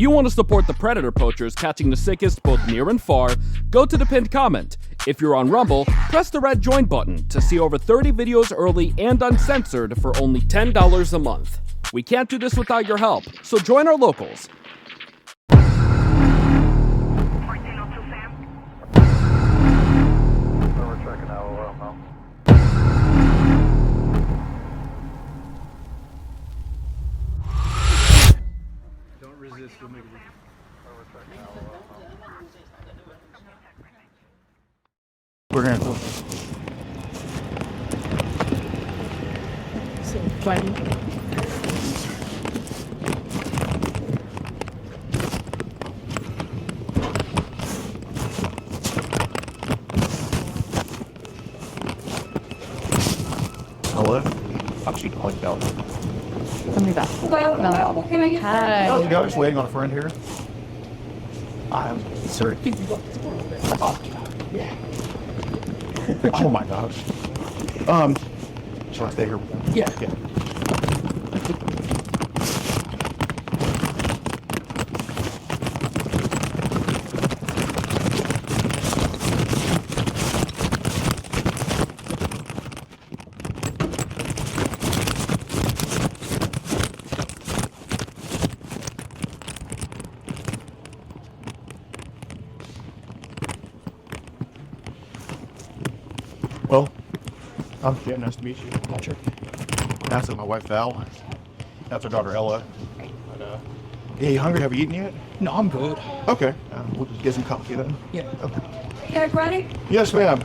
you want to support the predator poachers catching the sickest both near and far, go to the pinned comment. If you're on Rumble, press the red join button to see over 30 videos early and uncensored for only $10 a month. We can't do this without your help, so join our locals. We're gonna go. Hello? Actually, calling Bella. 갑니다. Hi. I was just waiting on a friend here. I'm sorry. Oh, yeah. Oh my gosh. Shall I stay here? Yeah. Well, I'm Jim. Nice to meet you. Patrick. That's my wife Val. That's our daughter Ella. But, yeah, you hungry? Have you eaten yet? No, I'm good. Okay. We'll just get some coffee then. Yeah. Okay. Eric, ready? Yes, ma'am.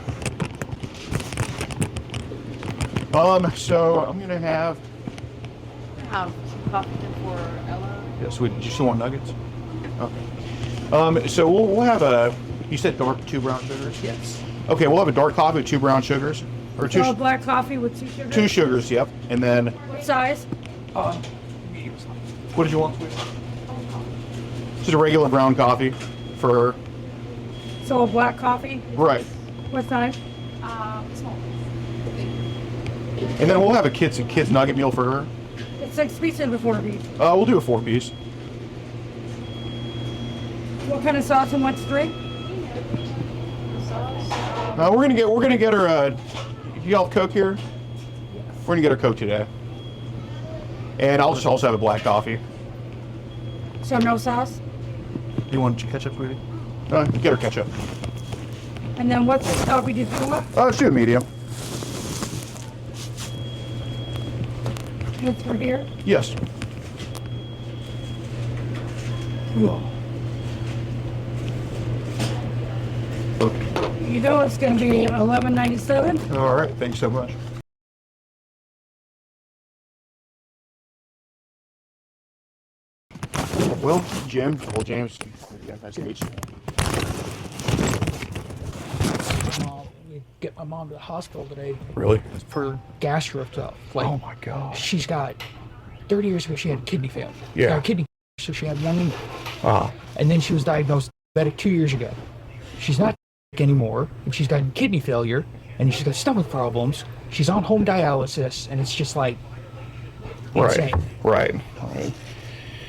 So I'm gonna have. Have some coffee for Ella. Yes. Do you still want nuggets? Okay. So we'll have a. You said dark 2 brown sugars. Yes. Okay, we'll have a dark coffee with 2 brown sugars. Or two. Black coffee with 2 sugars? 2 sugars. Yep. And then. What size? Medium size. What did you want? Just a regular brown coffee for. So a black coffee? Right. What size? Small. And then we'll have a kids nugget meal for her. It's 6 pieces or 4 piece. We'll do a 4-piece. What kind of sauce and what's 3? We're gonna get her. You all have Coke here? We're gonna get her Coke today. And I'll just also have a black coffee. So no sauce? You want ketchup, sweetie? Get her ketchup. And then what's the coffee do you want? Let's do a medium. It's for here? Yes. You know it's going to be $11.97. All right. Thanks so much. Well, Jim. Well, James. Yeah, nice to meet you. We get my mom to the hospital today Really? for gastro stuff. Like, Oh my gosh. she's got 30 years ago she had kidney failure. Yeah. She got kidney, so she had one, Ah. and then she was diagnosed diabetic 2 years ago. She's not anymore, and she's got kidney failure, and she's got stomach problems. She's on home dialysis, and it's just like insane. Right.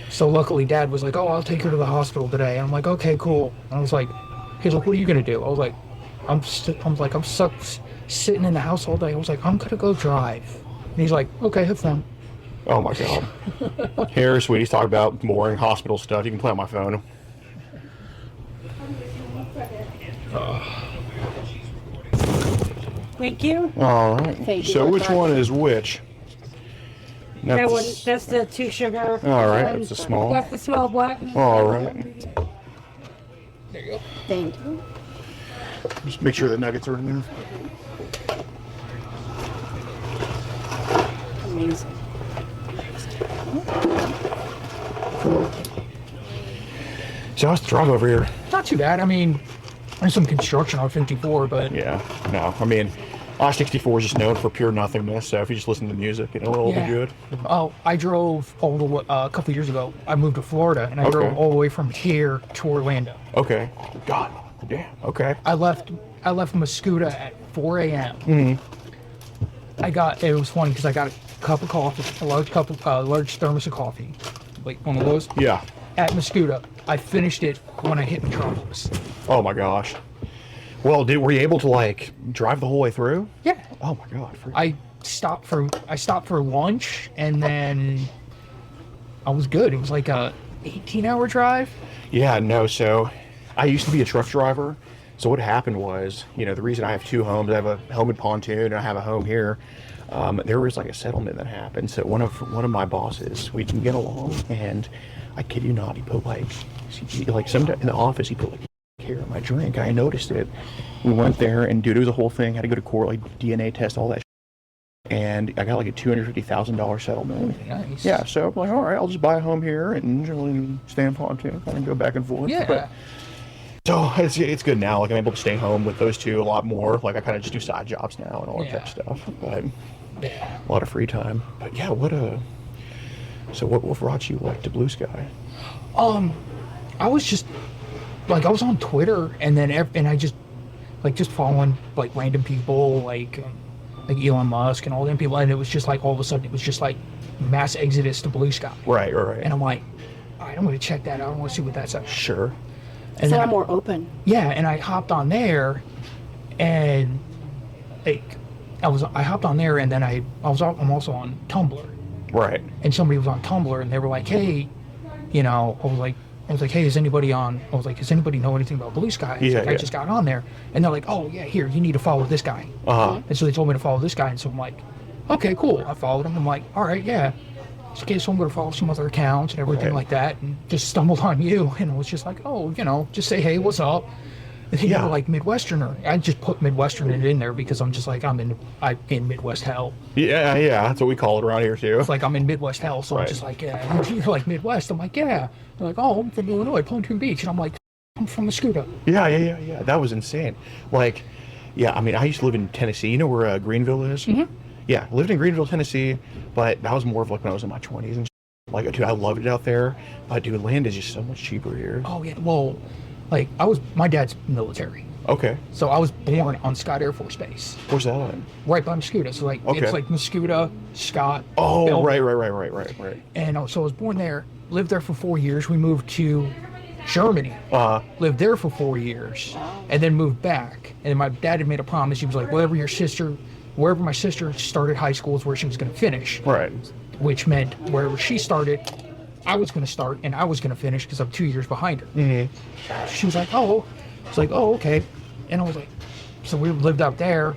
So luckily, Dad was like, "Oh, I'll take her to the hospital today." And I'm like, "Okay, cool." And I was like, "He's like, what are you gonna do?" I was like, "I'm stuck sitting in the house all day." I was like, "I'm gonna go drive." And he's like, "Okay, have fun." Oh my God. Here, sweeties, talk about boring hospital stuff. You can play on my phone. Thank you. All right. Thank you. So which one is which? That one, that's the 2 sugar. All right, that's the small. That's the small black. All right. There you go. Thank you. Just make sure the nuggets are in there. Amazing. So how's the drive over here? Not too bad. I mean, there's some construction on 54, but Yeah. No, I mean, I-64 is just known for pure nothingness. So if you just listen to music, it'll all be good. Oh, I drove all the way, a couple years ago. I moved to Florida, and I drove all the way from here to Orlando. Okay. God damn. Okay. I left Mascuda at 4 a.m. It was funny because I got a cup of coffee, a large thermos of coffee, like one of those. Yeah. at Muscuda. I finished it when I hit Metropolis. Oh my gosh. Well, were you able to like drive the whole way through? Yeah. Oh my god. I stopped for lunch, and then I was good. It was like a 18-hour drive. Yeah, no. So I used to be a truck driver. So what happened was, the reason I have two homes, I have a home in Pontoon and I have a home here. There was like a settlement that happened. So one of my bosses, we didn't get along, and I kid you not, he put like some in the office, he put like here in my drink. I noticed it. We went there, and dude, it was a whole thing. Had to go to court, like DNA test, all that. And I got like a $250,000 settlement. Nice. Yeah, so I'm like, all right, I'll just buy a home here and stay in Pontoon and go back and forth. Yeah. But, so it's good now. Like I'm able to stay home with those two a lot more. Like I kind of just do side jobs now and all that type of stuff. But a lot of free time. But yeah, what brought you like to Blue Sky? I was just like, I was on Twitter, and then and I just following like random people like Elon Musk and all them people, and it was just like all of a sudden it was just like mass exodus to Blue Sky. Right. And I'm like, all right, I'm gonna check that out. I want to see what that's like. Sure. Is that more open? Yeah, and I hopped on there, and I hopped on there, and then I'm also on Tumblr. Right. And somebody was on Tumblr, and they were like, hey, I was like, hey, does anybody know anything about Blue Sky? I just got on there, and they're like, oh yeah, here, you need to follow this guy. And so they told me to follow this guy, and so I'm like, okay, cool. I followed him. I'm like, all right, yeah. Okay, so I'm going to follow some other accounts and everything like that, and just stumbled on you, and it was just like, oh, just say, hey, what's up? And you were like Midwesterner. I just put Midwesterner in there because I'm just like, I'm in Midwest hell. Yeah, that's what we call it around here too. It's like I'm in Midwest hell, so I'm just like, yeah. You're like Midwest. I'm like, yeah. They're like, oh, I'm from Illinois, Pontoon Beach, and I'm like, I'm from Muscuda. Yeah. That was insane. Like, yeah, I mean, I used to live in Tennessee. You know where Greenville is? Mm-hmm. Yeah, lived in Greenville, Tennessee, but that was more of like when I was in my 20s and like, dude, I loved it out there. But dude, land is just so much cheaper here. Oh yeah, well, like my dad's military. Okay. So I was born on Scott Air Force Base. Where's that on? Right by Muscuda. So like it's like Muscuda, Scott. Oh, Belton. Right. And so I was born there, lived there for 4 years. We moved to Germany. Lived there for 4 years, and then moved back. And then my dad had made a promise. He was like, wherever my sister started high school is where she was going to finish. Right. Which meant wherever she started, I was going to start, and I was going to finish because I'm 2 years behind her. Mm-hmm. She was like, oh. It's like, oh, okay. And I was like, so we lived out there.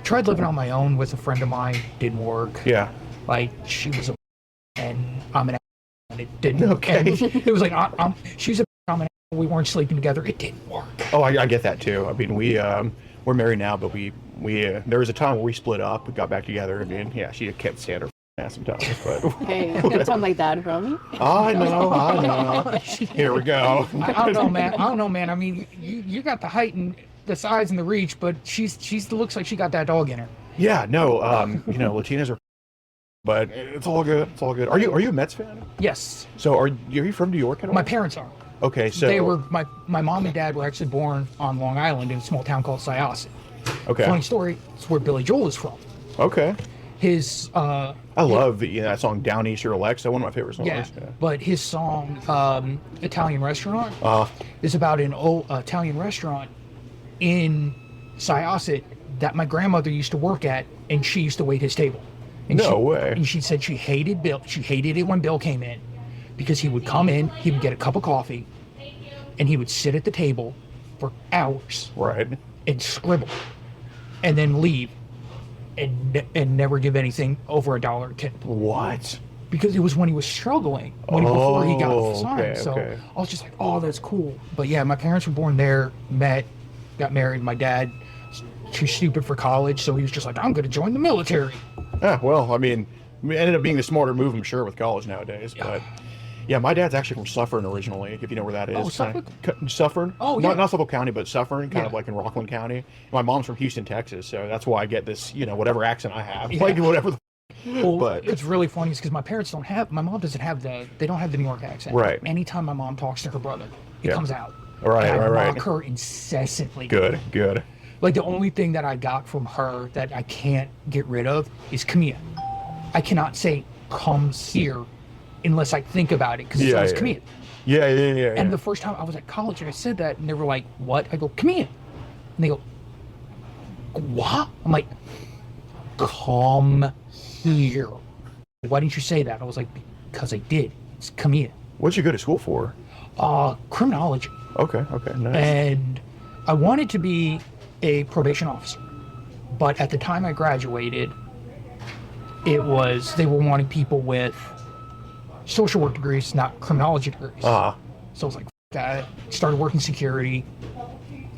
Tried living on my own with a friend of mine. Didn't work. Yeah. Like, she was and I'm an and it didn't. Okay. It was like, she's I'm an we weren't sleeping together. It didn't work. Oh, I get that too. I mean, we're married now, but we there was a time where we split up. We got back together. I mean, yeah, she kept saying her ass sometimes, but hey, it's gonna sound like that from me. I know. Here we go. I don't know, man. I mean, you got the height and the size and the reach, but she's looks like she got that dog in her. Yeah, no, Latinas are, but it's all good. It's all good. Are you a Mets fan? Yes. So are you from New York at all? My parents are. Okay, so they were my mom and dad were actually born on Long Island in a small town called Syosset. Okay. Funny story. It's where Billy Joel is from. Okay. His I love that song Down East or Alexa, one of my favorite songs. Yeah. But his song Italian Restaurant is about an old Italian restaurant in Syosset that my grandmother used to work at, and she used to wait his table. And no way. And she said she hated Bill. She hated it when Bill came in because he would come in, he would get a cup of coffee, and he would sit at the table for hours. Right. And scribble, and then leave, and never give anything over $1 tip. What? Because it was when he was struggling, before he got signed. Okay, so okay. I was just like, oh, that's cool. But yeah, my parents were born there, got married. My dad, too stupid for college, so he was just like, I'm going to join the military. Yeah, well, I mean, it ended up being the smarter move, I'm sure, with college nowadays. Yeah. But yeah, my dad's actually from Suffern originally, if you know where that is. Oh, Suffolk? Suffern? Oh, yeah. Not Suffolk County, but Suffern, kind of Yeah. like in Rockland County. My mom's from Houston, Texas, so that's why I get this, whatever accent I have. Yeah. Like, whatever the Well, but it's really funny because my parents my mom doesn't have they don't have the New York accent. Right. Anytime my mom talks to her brother, it Yeah. comes out. Right, and I right. mock her incessantly. Good. Like the only thing that I got from her that I can't get rid of is come here. I cannot say comes here unless I think about it because it's always come here. Yeah. And the first time I was at college and I said that, and they were like, "What?" I go, "Come here," and they go, "What?" I'm like, "Come here." Why didn't you say that? I was like, "Because I did. It's come here." What'd you go to school for? Criminology. Okay, nice. And I wanted to be a probation officer, but at the time I graduated, they were wanting people with social work degrees, not criminology degrees. So I was like, that. Started working security,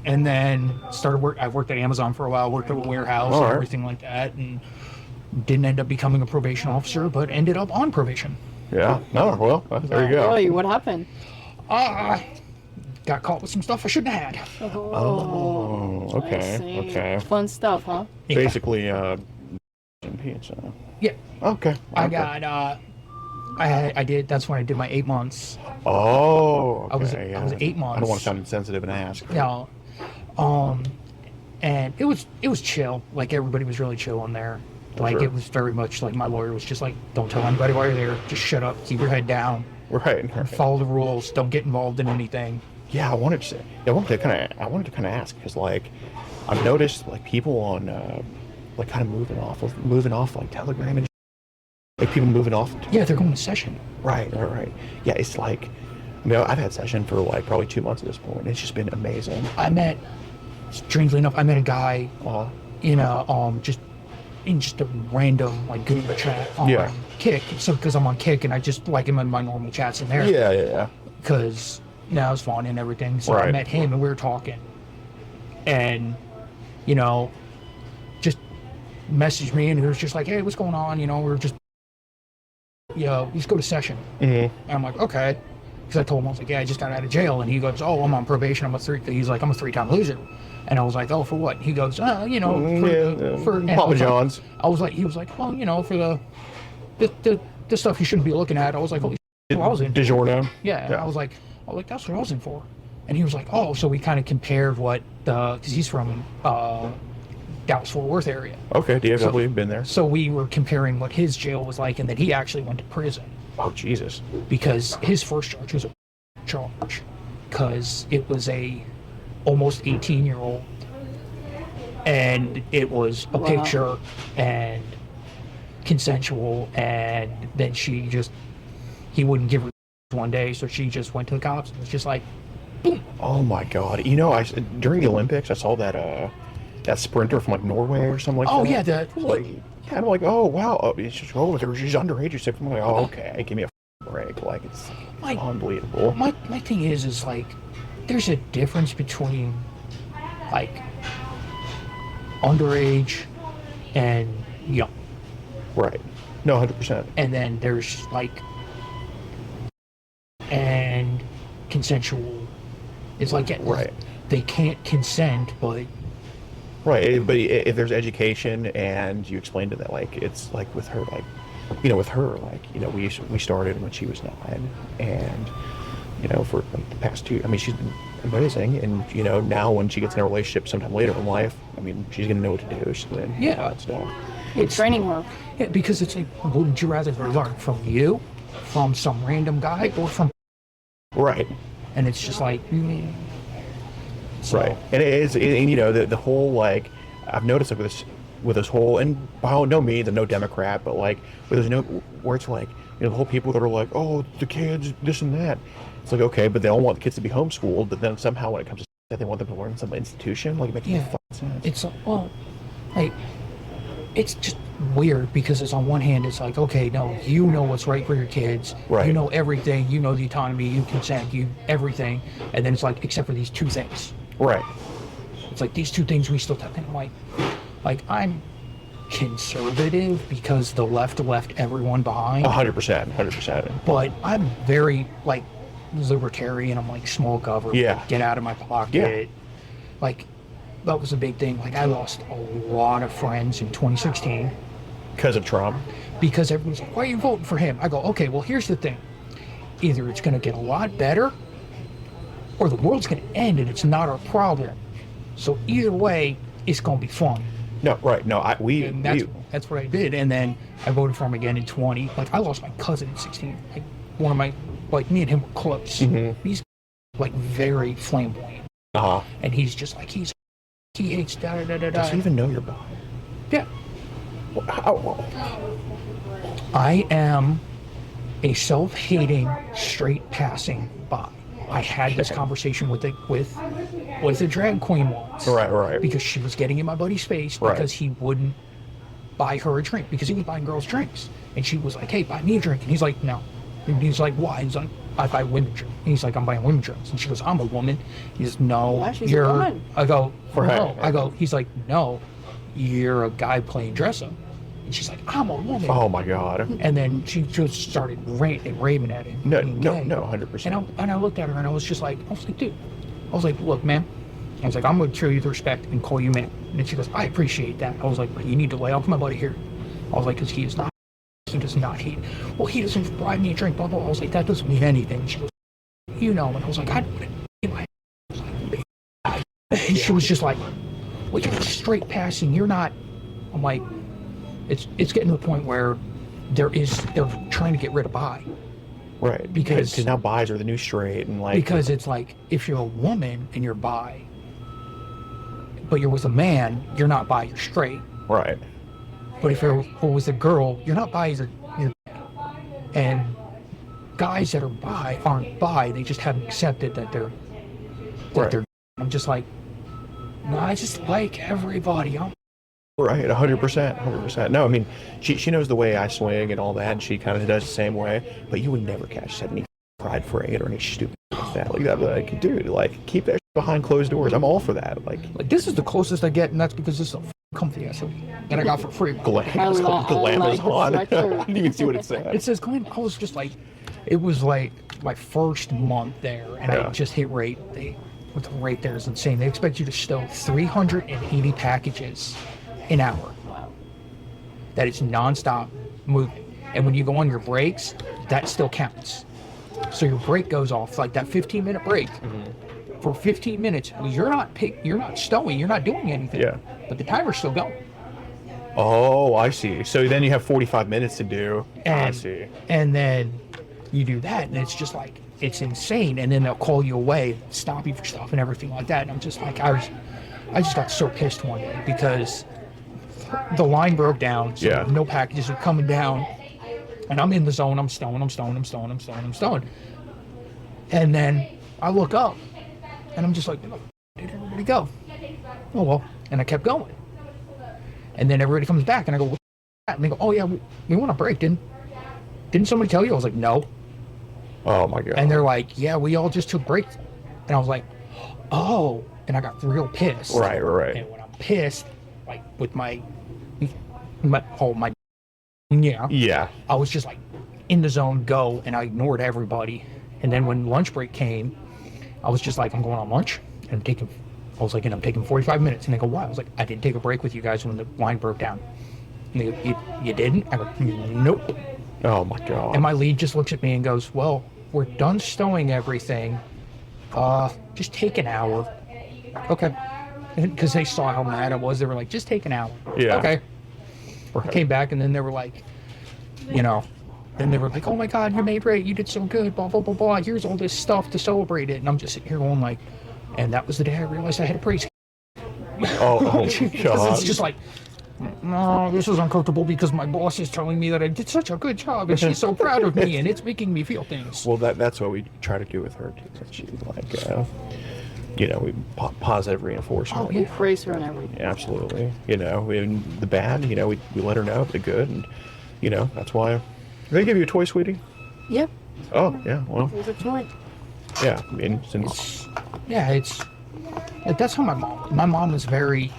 and then I worked at Amazon for a while, worked at a warehouse and everything like that, and didn't end up becoming a probation officer, but ended up on probation. Yeah. No. Well, there you go. Really? What happened? Got caught with some stuff I shouldn't have had. Okay. I see. Okay. Fun stuff, huh? Yeah. Basically, pizza. Yeah. Okay. I got. I did. That's when I did my 8 months. Oh. Okay. I was 8 months. I don't want to sound insensitive and ask. Yeah. And it was chill. Like, everybody was really chill in there. Like, Sure. it was very much like my lawyer was just like, don't tell anybody why you're there. Just shut up. Keep your head down. Right. Follow the rules. Don't get involved in anything. Yeah, I wanted to kind of ask because, like, I've noticed, like, people on like kind of moving off like Telegram and like people moving off. Yeah, they're going to session. Right. Yeah, it's like, I mean, I've had session for like probably 2 months at this point. It's just been amazing. Strangely enough, I met a guy in a just a random like Google chat on Kick. So because I'm on Kick and I just like him in my normal chats in there. Yeah. Because it was fun and everything. So I met him and we were talking, and just messaged me and he was just like, "Hey, what's going on?" We were just, let's go to session. Mm-hmm. And I'm like, okay. Because I told him, I was like, yeah, I just got out of jail. And he goes, oh, I'm on probation. He's like, I'm a 3-time loser. And I was like, oh, for what? He goes, for Papa John's. He was like, well, for the stuff you shouldn't be looking at. I was like, holy shit, I was in. DiGiorno. Yeah. I was like, that's what I was in for. And he was like, oh, so we kind of compared because he's from Dallas-Fort Worth area. Okay, DFW, been there. So we were comparing what his jail was like, and then he actually went to prison. Oh, Jesus. Because his first charge was a charge. Because it was a almost 18-year-old, and it was a picture and consensual, and then he wouldn't give her one day, so she just went to the cops and was just like, boom. Oh my God. During the Olympics, I saw that sprinter from like Norway or something like that. Oh yeah, that like kind of like, oh wow, it's just she's underage or something. I'm like, oh okay, give me a break. Like it's unbelievable. My thing is like, there's a difference between like underage and young. Right. No, 100%. And then there's like and consensual. It's like they can't consent, but. Right, but if there's education and you explain to that, like, it's like with her, like, we started when she was 9, and, for like the past 2, I mean, she's been amazing, and, now when she gets in a relationship sometime later in life, I mean, she's going to know what to do. She's going to all that stuff. It's training her. Yeah, because it's like, would you rather learn from you, from some random guy, or from... Right. And it's just like... So. Right, and it is, the whole, like, I've noticed like with this whole, and by no means I'm no Democrat, but like with this where it's like, the whole people that are like, oh, the kids, this and that. It's like, okay, but they all want the kids to be homeschooled, but then somehow when it comes to that, they want them to learn in some institution. Like, it makes no fucking sense. It's it's just weird because it's on one hand, it's like, okay, no, you know what's right for your kids. Right. You know everything. You know the autonomy. You consent. You everything. And then it's like, except for these 2 things. Right. It's like these 2 things we still have. And I'm like I'm conservative because the left everyone behind. 100%. But I'm very like libertarian. I'm like small government. Yeah. Get out of my pocket. Yeah. Like that was a big thing. Like I lost a lot of friends in 2016 because of Trump. Because everyone's like, why are you voting for him? I go, okay, well here's the thing. Either it's going to get a lot better, or the world's going to end and it's not our problem. So either way, it's going to be fun. No, right. No, that's what I did. And then I voted for him again in 20. Like, I lost my cousin in 16. Like, one of my like me and him were close. Mm-hmm. He's like very flamboyant, and he's just like he hates da da da da. Does he even know you're bi? Yeah. How? I am a self-hating, straight-passing bi. I had this conversation with a drag queen once. Right. Because she was getting in my buddy's face because he wouldn't buy her a drink because he was buying girls drinks. And she was like, hey, buy me a drink. And he's like, no. And he's like, why? He's like, I buy women drinks. And he's like, I'm buying women drinks. And she goes, I'm a woman. He says, no, Why? She's you're... a woman. I go, Right. no. I go, he's like, no, you're a guy playing dress up. And she's like, I'm a woman. Oh my God. And then she just started raving at him. No, being no, gay. no, 100%. And I looked at her and I was like, dude. I was like, look, man. I was like, I'm going to show you the respect and call you man. And then she goes, I appreciate that. I was like, but you need to lay off my buddy here. I was like, because he does not hate. Well, he doesn't buy me a drink, blah, blah, blah. I was like, that doesn't mean anything. She goes, you know. And I was like, I and she was just like, well, you're straight passing. You're not. I'm like, it's getting to the point where they're trying to get rid of bi. Right. Because now bis are the new straight and like. Because it's like, if you're a woman and you're bi, but you're with a man, you're not bi, you're straight. Right. But if you're with a girl, you're not bi, you're. And guys that are bi aren't bi, they just haven't accepted that they're. They're. I'm just like, no, I just like everybody. Right, 100%. No, I mean, she knows the way I swing and all that, and she kind of does the same way. But you would never catch any pride parade or any stupid like that. Like that, like, dude, like keep that behind closed doors. I'm all for that. Like this is the closest I get, and that's because this is a comfy ass hoodie that I got for free. Glamazon. I didn't even see what it said. It says Glam. I was just like, it was like my first month there, and I just hit rate. With the rate there is insane. They expect you to stow 380 packages an hour. That is non-stop moving. And when you go on your breaks, that still counts. So your break goes off, like that 15-minute break. For 15 minutes, you're not stowing, you're not doing anything. Yeah. But the timer's still going. Oh, I see. So then you have 45 minutes to do. I see. And then you do that, and it's just like, it's insane. And then they'll call you away, stop you for stuff and everything like that. And I'm just like, I just got so pissed one day because the line broke down. So no packages are coming down. And I'm in the zone. I'm stowing. And then I look up and I'm just like, where'd everybody go? Oh, well. And I kept going. And then everybody comes back and I go, what's that? And they go, oh, yeah, we want a break. Didn't somebody tell you? I was like, no. Oh, my God. And they're like, yeah, we all just took breaks. And I was like, oh. And I got real pissed. Right. And when I'm pissed, like with my I was just like in the zone, go, and I ignored everybody. And then when lunch break came, I was just like, I'm going on lunch, and I'm taking 45 minutes. And they go, why? I was like, I didn't take a break with you guys when the line broke down. And they go, you didn't? I go, nope. Oh my God. And my lead just looks at me and goes, well, we're done stowing everything. Just take an hour. Okay. Because they saw how mad I was. They were like, just take an hour. Yeah. Okay. Right. I came back and then they were like, then they were like, oh my God, you made great. You did so good. Blah, blah, blah, blah. Here's all this stuff to celebrate it. And I'm just sitting here going like, and that was the day I realized I had a praise. Oh my God. It's just like, no, this is uncomfortable because my boss is telling me that I did such a good job and she's so proud of me and it's making me feel things. Well, that's what we try to do with her too. That she's like, we positive reinforcement. Oh, we praise her on everything. Yeah, absolutely. In the bad, we let her know the good, and that's why. Did they give you a toy, sweetie? Yep. Oh, yeah. Well. It was a toy. Yeah, I mean, since. That's how my mom was very,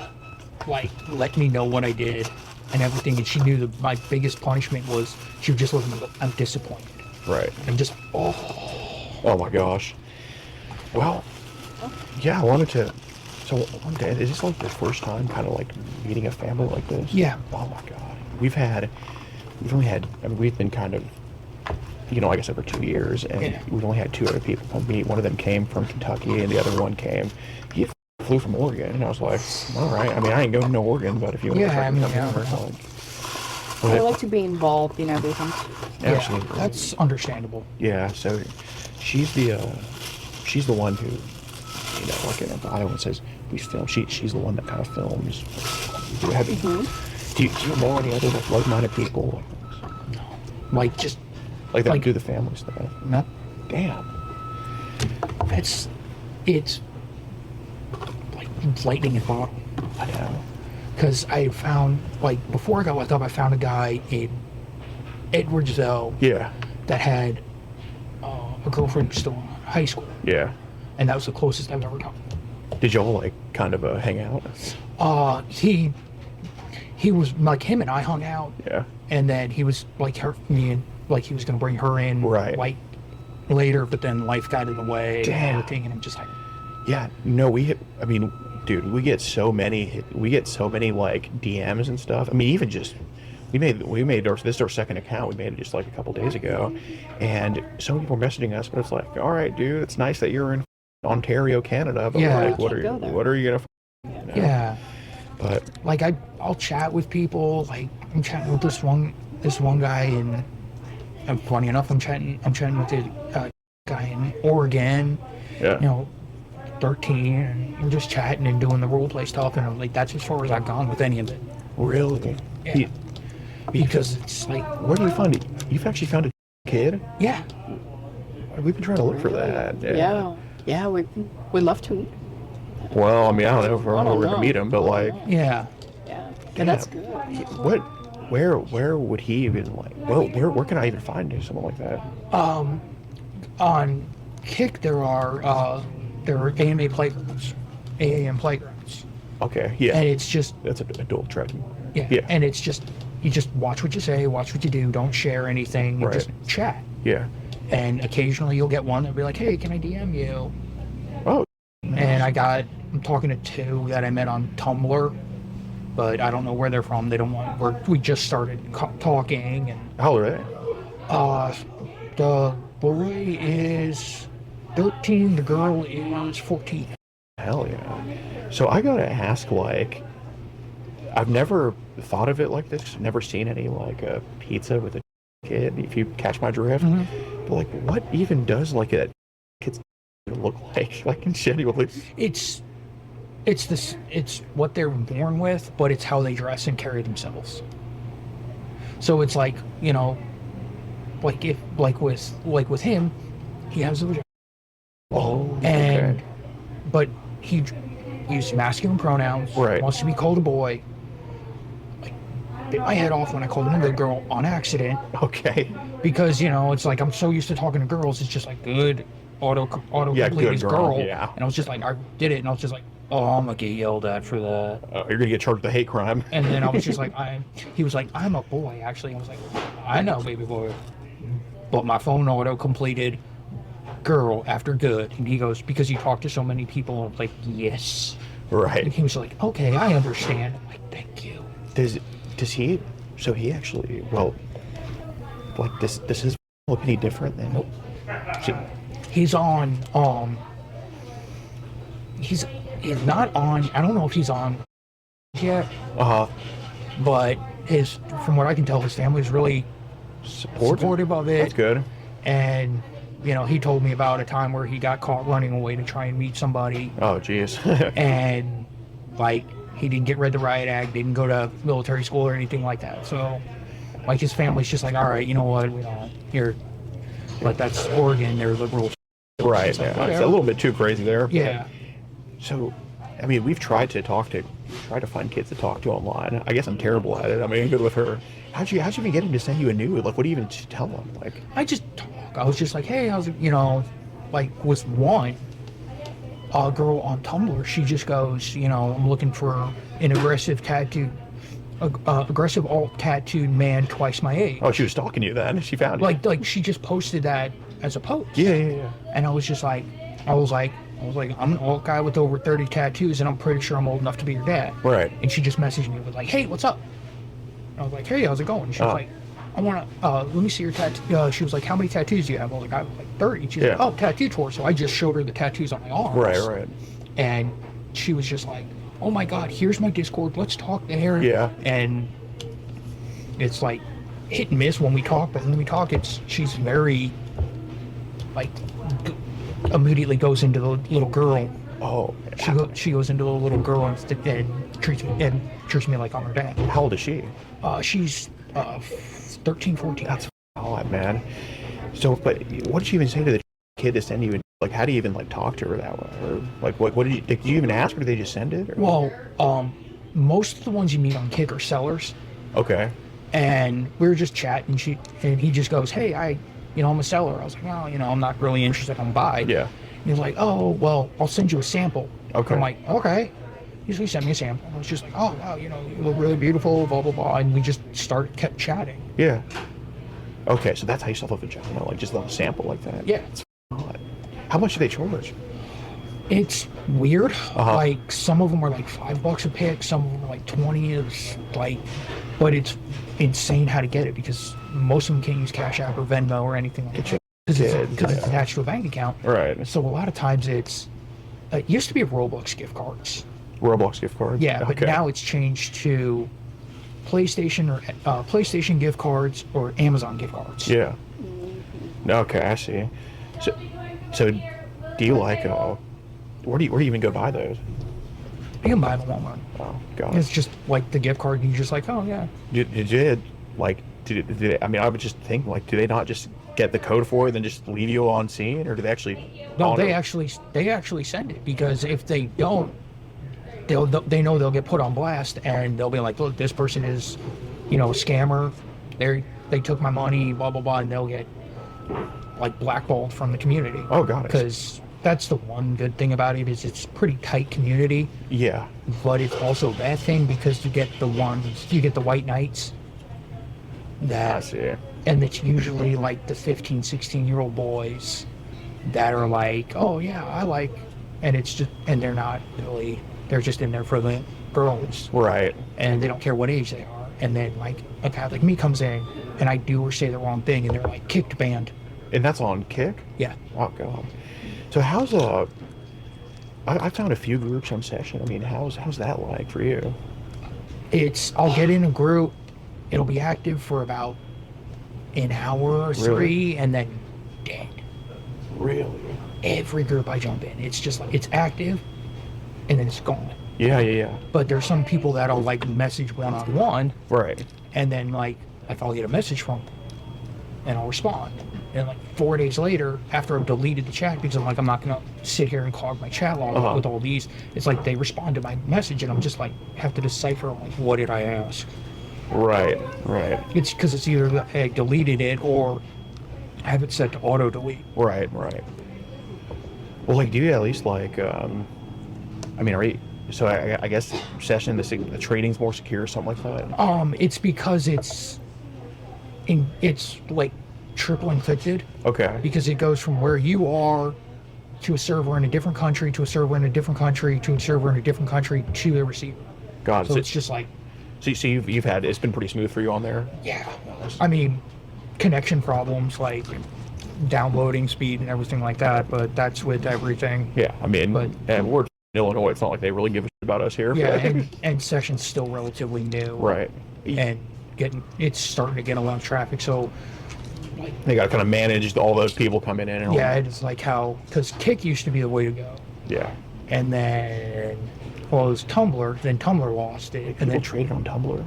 like, let me know what I did and everything, and she knew that my biggest punishment was she would just look at me and go, I'm disappointed. Right. And I'm just, oh my gosh. Well, yeah, I wanted to. So one day, is this like the first time kind of like meeting a family like this? Yeah. Oh my God. We've been kind of, like I said, for 2 years, and we've only had 2 other people come meet. One of them came from Kentucky, and the other one he flew from Oregon, and I was like, all right. I mean, I ain't going to Oregon, but if you want to I like to be involved in everything. Absolutely. Yeah, that's understandable. Yeah, so she's the one who, you know, like in Ohio, it says we film. She's the one that kind of films. Do you know any other like-minded people Like just like that Like- do the family stuff? no, Damn. it's like lightning in a bottle. I know. Because I found, like, before I got locked up, I found a guy in Edwardsville Yeah. that that had a girlfriend still in high school, Yeah. and that was the closest I've ever gotten. Did y'all like kind of hang out? He was like, him and I hung out, Yeah. and then he was like me and like he was gonna bring her in Right. like later, but then life got in the way Damn. and everything, and I'm just like, Yeah. No, I mean, dude, we get so many like DMs and stuff. I mean, even just this is our second account. We made it just like a couple days ago, and so many people are messaging us. But it's like, all right, dude, it's nice that you're in Ontario, Canada. But Yeah. like, what are Can't go there. you gonna? You know? yeah. But Like I'll chat with people. Like I'm chatting with this one guy, and funny enough, I'm chatting with a guy in Oregon. yeah. You know, 13, and we're just chatting and doing the role play stuff, and I'm like, that's as far as I've gone with any of it. Really? Yeah. Because it's like, Where do you find it? You've actually found a kid? yeah, We've been trying to look for that. Yeah, we'd love to. Well, I mean, I don't know if we're I don't going to know. meet him, but like, yeah. Yeah, and that's good. where would he even like? Well, where can I even find someone like that? On Kick, there are AMA playgrounds, AAM playgrounds, Okay, yeah, and it's just that's an adult tracking. yeah, and it's just you just watch what you say, watch what you do, don't share anything, and Right. just chat. Yeah. And occasionally you'll get one that'll be like, hey, can I DM you? Oh, And I'm talking to two that I met on Tumblr, but I don't know where they're from. They don't want. We just started talking, and how old are they? the boy is 13, the girl is 14. Hell yeah. So I gotta ask, like, I've never thought of it like this. Never seen any like a pizza with a kid. If you catch my drift, but like, what even does like a kid's look like? Like in genuinely. It's what they're born with, but it's how they dress and carry themselves. So it's like, you know, like with him, he has a vagina, Oh, and okay. but he uses masculine pronouns, Right. wants to be called a boy. Like, bit my head off when I called him a good girl on accident, Okay. because, you know, it's like I'm so used to talking to girls, it's just like good auto Yeah, complete good is girl, girl. yeah. And I was just like, I did it, and I was just like, oh, I'm gonna get yelled at for that. You're gonna get charged with a hate crime. And then I was just like, he was like, I'm a boy, actually. I was like, I know, baby boy. But my phone auto completed girl after good. And he goes, because you talk to so many people. I was like, yes. Right. And he was like, okay, I understand. I'm like, thank you. Does he? So he actually, well, like this is look any different than? Nope. Shit. He's on, he's not on, I don't know if he's on yet, Uh-huh. but from what I can tell, his family's really supportive of it. That's good. And, you know, he told me about a time where he got caught running away to try and meet somebody. Oh, jeez. And, like, he didn't get read the riot act, didn't go to military school or anything like that. So, like, his family's just like, all right, you know what, we don't, here. But that's Oregon, they're liberal. Right. It's like, Yeah. It's whatever. a little bit too crazy there. Yeah. So, I mean, we've tried to find kids to talk to online. I guess I'm terrible at it. I mean, I'm good with her. How'd you even get him to send you a nude? Like, what do you even tell them? Like, I just talk. I was just like, hey, how's it, you know, like, with one, a girl on Tumblr, she just goes, you know, I'm looking for an aggressive alt tattooed man twice my age. oh, she was stalking you then. She found you. Like she just posted that as a post. Yeah. And I was just like, I'm an alt guy with over 30 tattoos, and I'm pretty sure I'm old enough to be your dad. Right. And she just messaged me with like, hey, what's up? And I was like, hey, how's it going? And she was like, I want to, let me see your tattoo. She was like, how many tattoos do you have? I was like, I have like 30. She's like, Yeah. oh, tattoo tour. So I just showed her the tattoos on my arms. Right. And she was just like, oh my God, here's my Discord. Let's talk there. Yeah. And it's like hit and miss when we talk, but when we talk, she's very like immediately goes into the little girl. Oh, She goes into the little girl and treats me like I'm her dad. how old is she? She's 13, 14. That's odd, man. So, but what did you even say to the kid to send you? Like, how do you even like talk to her that way? Or like, what did you even ask her? Did they just send it? Or? Well, most of the ones you meet on Kick are sellers. Okay. And we were just chatting. He just goes, "Hey, I'm a seller." I was like, "No, I'm not really interested. I'm buy." Yeah. And he's like, "Oh, well, I'll send you a sample." Okay. I'm like, "Okay." He sent me a sample. I was just like, "Oh, wow, you look really beautiful, blah, blah, blah." And we just kept chatting. Yeah. Okay, so that's how you sell a vagina, like just a little sample like that. Yeah. It's odd. How much do they charge? It's weird. Uh-huh. Like, some of them are like $5 a pick. Some of them are like 20. It's like, but it's insane how to get it because most of them can't use Cash App or Venmo or anything like that. Because it's attached to a bank account. Right. So a lot of times it used to be Roblox gift cards. Roblox gift card? Yeah, but now it's changed to PlayStation gift cards or Amazon gift cards. Yeah. Okay, I see. So do you like, where do you even go buy those? You can buy them at Walmart. Oh, God. It's just like the gift card, and you're just like, oh, yeah. I mean, I would just think, like, do they not just get the code for it and then just leave you on scene, or do they actually? No, they actually send it, because if they don't, they know they'll get put on blast, and they'll be like, look, this person is, a scammer. They took my money, blah blah blah, and they'll get like blackballed from the community. Oh, got it. Because that's the one good thing about it is it's a pretty tight community. Yeah. But it's also a bad thing because you get the white knights. I see. And it's usually like the 15, 16-year-old boys that are like, oh yeah, I like, and they're not really, they're just in there for the girls. Right. And they don't care what age they are. And then like a guy like me comes in and I do or say the wrong thing and they're like kicked banned. And that's on Kick? Yeah. Oh, God. So how's I found a few groups on Session. I mean, how's that like for you? I'll get in a group, it'll be active for about an hour or three, and then dead. Really? Every group I jump in, it's just like, it's active, and then it's gone. Yeah. But there's some people that'll like message one-on-one, Right. and then like, if I'll get a message from them, and I'll respond. And like 4 days later, after I've deleted the chat, because I'm like, I'm not gonna sit here and clog my chat log with all these, it's like they respond to my message, and I'm just like, have to decipher, like, what did I ask? Right. It's because it's either I deleted it or I have it set to auto delete. Right. Well, like, do you at least like, I mean, are you? So I guess Session, the trading's more secure or something like that. It's because it's like triple encrypted. Okay. Because it goes from where you are to a server in a different country to a server in a different country to a server in a different country to the receiver. Got it. So it's just like. So you've had, it's been pretty smooth for you on there. Yeah. I mean, connection problems like downloading speed and everything like that, but that's with everything. Yeah. I mean, and we're in Illinois. It's not like they really give a shit about us here. Yeah, and Session's still relatively new. Right. And it's starting to get a lot of traffic, so they got to kind of manage all those people coming in. And yeah, it's like because Kick used to be the way to go. Yeah. And then, well, it was Tumblr. Then Tumblr lost it. And People then traded on Tumblr.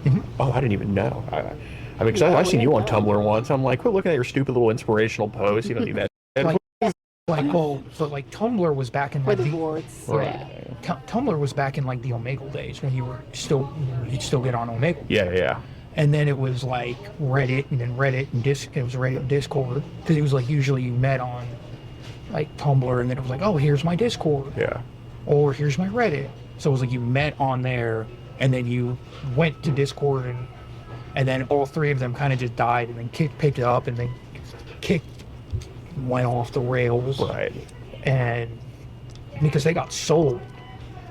Mm-hmm. Oh, I didn't even know. I mean, because I seen you on Tumblr once. I'm like, quit looking at your stupid little inspirational posts. You don't need that. like Tumblr was back in For like the boards. Right. Yeah. Tumblr was back in like the Omegle days when you'd still get on Omegle. Yeah. And then it was like Reddit, and then Reddit and it was Reddit and Discord, because it was like usually you met on like Tumblr, and then it was like, oh, here's my Discord. Yeah. Or here's my Reddit. So it was like you met on there, and then you went to Discord, and then all three of them kind of just died, and then Kick picked it up, and then Kick went off the rails. Right. And because they got sold,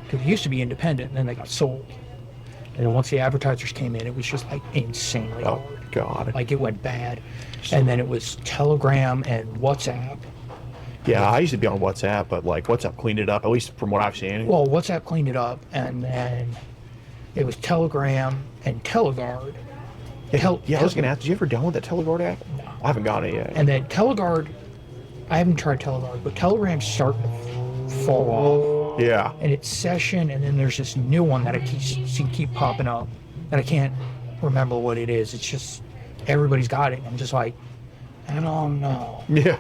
because it used to be independent, and then they got sold. And then once the advertisers came in, it was just like insanely hard. Oh, God. Like it went bad. And then it was Telegram and WhatsApp. Yeah, I used to be on WhatsApp, but like WhatsApp cleaned it up, at least from what I've seen. Well, WhatsApp cleaned it up, and then it was Telegram and Teleguard, I was gonna ask, did you ever download that Teleguard app? No. I haven't got it yet. And then Teleguard, I haven't tried Teleguard, but Telegram's starting to fall off. Yeah. And it's Session, and then there's this new one that I keep popping up, and I can't remember what it is. It's just everybody's got it. I'm just like, I don't know. Yeah.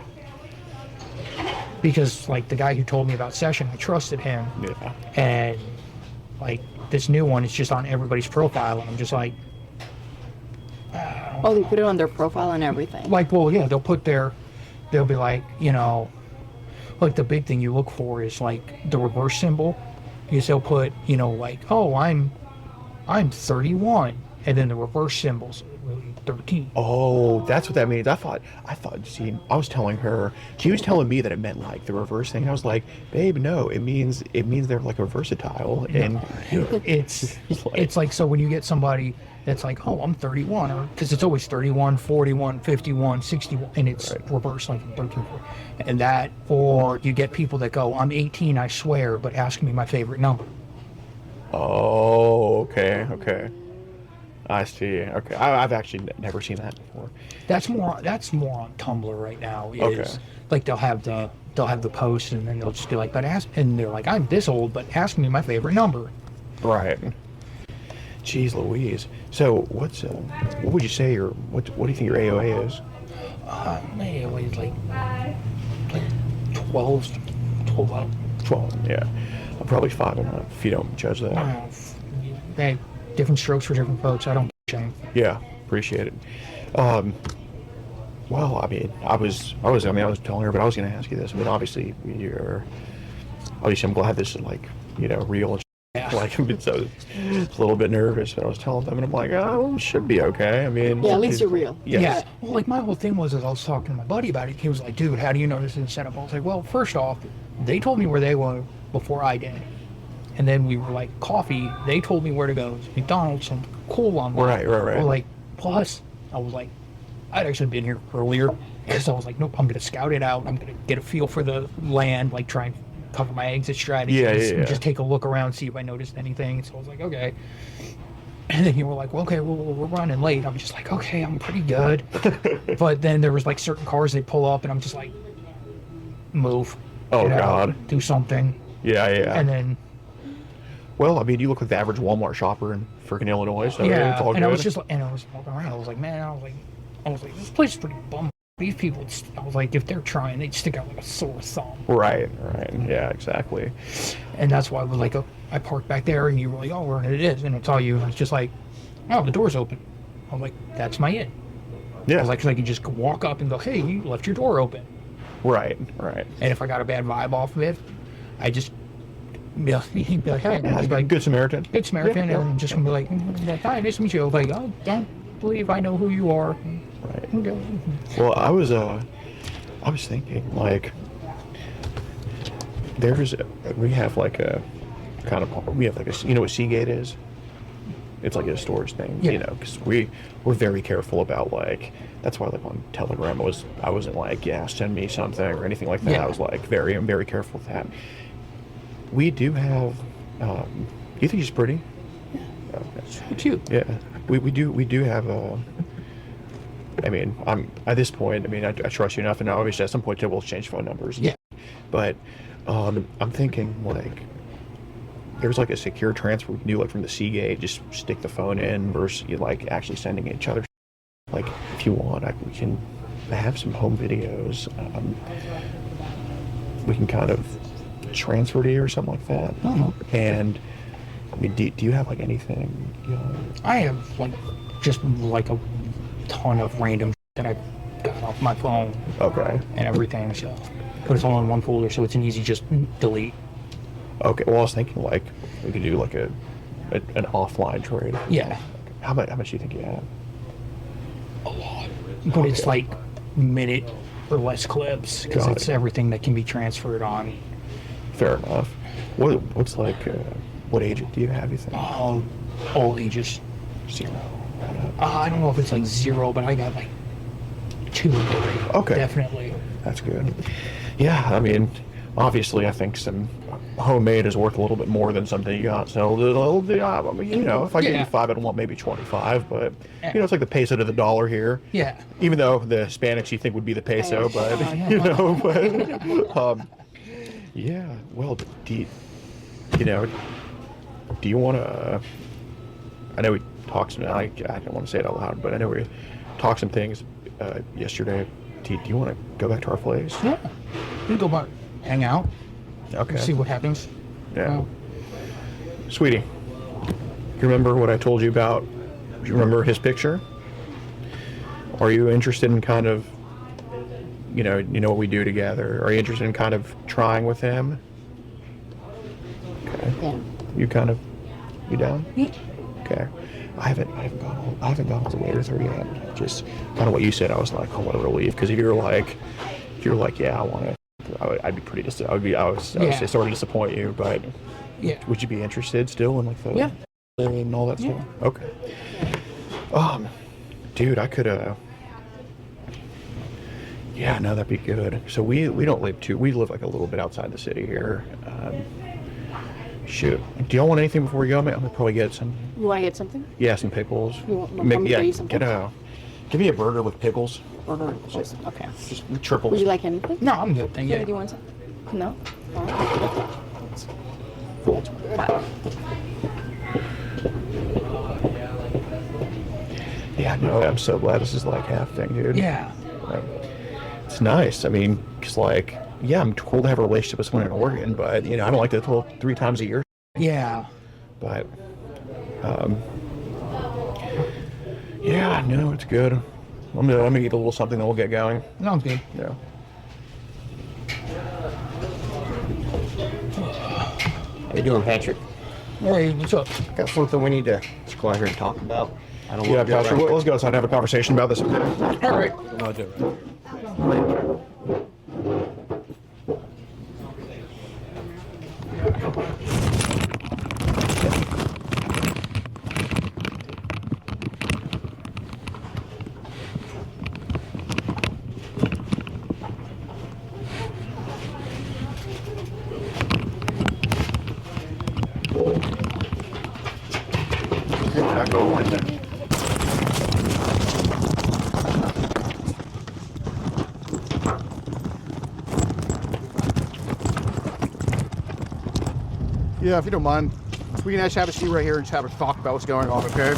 Because like the guy who told me about Session, I trusted him. Yeah. And like this new one is just on everybody's profile, and I'm just like, Oh, they put it on their profile and everything. like, well, yeah, they'll be like, you know, like the big thing you look for is like the reverse symbol. Because they'll put, you know, like, oh, I'm 31, and then the reverse symbol's really 13. Oh, that's what that means. I thought, see, I was telling her, she was telling me that it meant like the reverse thing. I was like, babe, no, it means they're like a versatile. And It's like, so when you get somebody that's like, oh, I'm 31, or because it's always 31, 41, 51, 61, and it's reverse, like 13, and that, or you get people that go, I'm 18, I swear, but ask me my favorite number. Oh, okay. I see. Okay, I've actually never seen that before. That's more on Tumblr right now. Is like they'll have the post, and then they'll just be like, but ask, and they're like, I'm this old, but ask me my favorite number. Right. Jeez Louise. So what would you say what do you think your AOA is? AOA is like 12. 12, yeah. I'm probably 5 and up if you don't judge that. Hey, different strokes for different folks. I don't shame. Yeah, appreciate it. Well, I mean, I was telling her, but I was going to ask you this. I mean, obviously, I'm glad this is like, you know, real. And Yeah. like, I've been it's a little bit nervous, but I was telling them, and I'm like, oh, it should be okay. I mean, Yeah, at least you're real. Yes. Yeah. Well, like my whole thing was, as I was talking to my buddy about it, he was like, dude, how do you know this is set up? I was like, well, first off, they told me where they were before I did. And then we were like, coffee, they told me where to go. It's McDonald's, and cool on that. Right. Or like, plus, I was like, I'd actually been here earlier, because I was like, nope, I'm going to scout it out. I'm going to get a feel for the land, like try and cover my exit strategies, and just take a look around, see if I noticed anything. So I was like, okay. And then you were like, well, okay, well, we're running late. I'm just like, okay, I'm pretty good. But then there was like certain cars they pull up, and I'm just like, move. Oh, get God. out, do something. Yeah. And then, Well, I mean, you look like the average Walmart shopper in freaking Illinois, so yeah, it's all and good. I was just, and I was walking around. I was like, man, I was like, this place is pretty bum. These people, I was like, if they're trying, they'd stick out like a sore thumb. Right. Yeah, exactly. And that's why I was like, oh, I parked back there, and you were like, oh, where it is, and it's all you. It's just like, oh, the door's open. I'm like, that's my it. Yeah. I was like, 'cause I could just walk up and go, hey, you left your door open. Right. And if I got a bad vibe off of it, I just he'd be like, hey, Yeah, I'd be like, Good Samaritan. Good Samaritan, Yeah. and just gonna be like, hi, nice to meet you. I was like, oh, don't believe I know who you are. Right. Okay. Well, I was thinking, like, we have like a you know what Seagate is? It's like a storage thing, Yeah. you know, because we're very careful about, like, that's why, like, on Telegram I wasn't like, yeah, send me something or anything like that. Yeah. I was like, I'm very careful with that. We do have, do you think she's pretty? Okay. Cute. Yeah, we do have a. I mean, I'm at this point. I mean, I trust you enough, and obviously at some point we'll change phone numbers. Yeah. But I'm thinking, like, there's like a secure transfer we can do, like from the Seagate, just stick the phone in versus you like actually sending each other. Like, if you want, we can have some home videos. We can kind of transfer to you or something like that. Oh. And I mean, do you have like anything? You know, I have like just like a ton of random that I got off my phone okay. and everything. So, but it's all in one folder, so it's an easy just delete. Okay. Well, I was thinking like we could do like an offline trade. Yeah. How much do you think you have? A lot. But it's like minute or less clips because Got it's it. everything that can be transferred on. Fair enough. What's like? What age do you have? You think? All ages. 0. I don't know if it's like 0, but I got like 2 or 3. Okay. Definitely. That's good. Yeah. I mean, obviously, I think some homemade is worth a little bit more than something you got. So, I mean, you know, if I give you 5, I'd want maybe 25. But you know, it's like the peso to the dollar here. Yeah. Even though the Hispanics you think would be the peso, but you know, but yeah. Well, do you want to? I know we talked some. I don't want to say it out loud, but I know we talked some things yesterday. Do you want to go back to our place? Yeah. We can go back, hang out, Okay. see what happens. Yeah. Sweetie, you remember what I told you about? Do you remember his picture? Are you interested in kind of, you know what we do together? Are you interested in kind of trying with him? Okay. Yeah. You down? Yeah. Okay. I haven't gone all the way with her yet. Just kind of what you said. I was like, oh, what a relief. Because if you're like, yeah, I want to. I'd be pretty I would say sorry to disappoint you, but Yeah. would you be interested still in like the and all that stuff? Okay. Dude, I could yeah, no, that'd be good. So we don't live we live like a little bit outside the city here. Shoot. Do y'all want anything before we go? I'm gonna probably get some. You want to get something? Yeah, some pickles. You want me to get you something? Give me a burger with pickles. Burger. Okay. Just triples. Would you like anything? No, I'm good. Thank Do you. you want some? No? All right. Yeah, no, I'm so glad this is like half thing, dude. Yeah. Like, it's nice. I mean, cause like, yeah, I'm cool to have a relationship with someone in Oregon, but you know, I don't like to pull 3 times a year. Yeah. But, yeah, no, it's good. I'm gonna eat a little something, then we'll get going. Sounds good. Yeah. How you doing, Patrick? Hey, what's up? Got something we need to just go out here and talk about. I don't Yeah, want to do it Patrick, right. let's go outside and have a conversation about this. All right. I don't want to do it right. Yeah, if you don't mind, we can actually have a seat right here and just have a talk about what's going on, okay?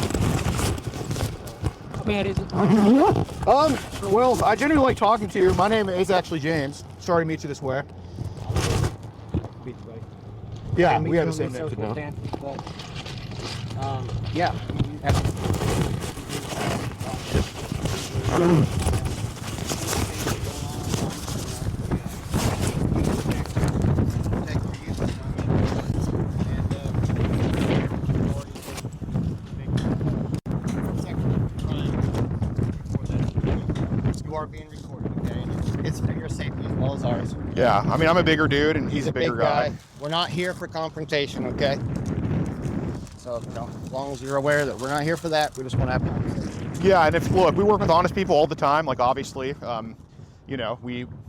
How bad is it? Well, I genuinely like talking to you. My name is actually James. Sorry to meet you this way. Yeah, we have the same name. Yeah. You are being recorded, okay? It's for your safety as well as ours. Yeah, I mean, I'm a bigger dude and he's a bigger big guy. We're not here for confrontation, okay? So, you know, as long as you're aware that we're not here for that, we just want to have a conversation. Yeah, and if look, we work with honest people all the time. Like obviously, you know,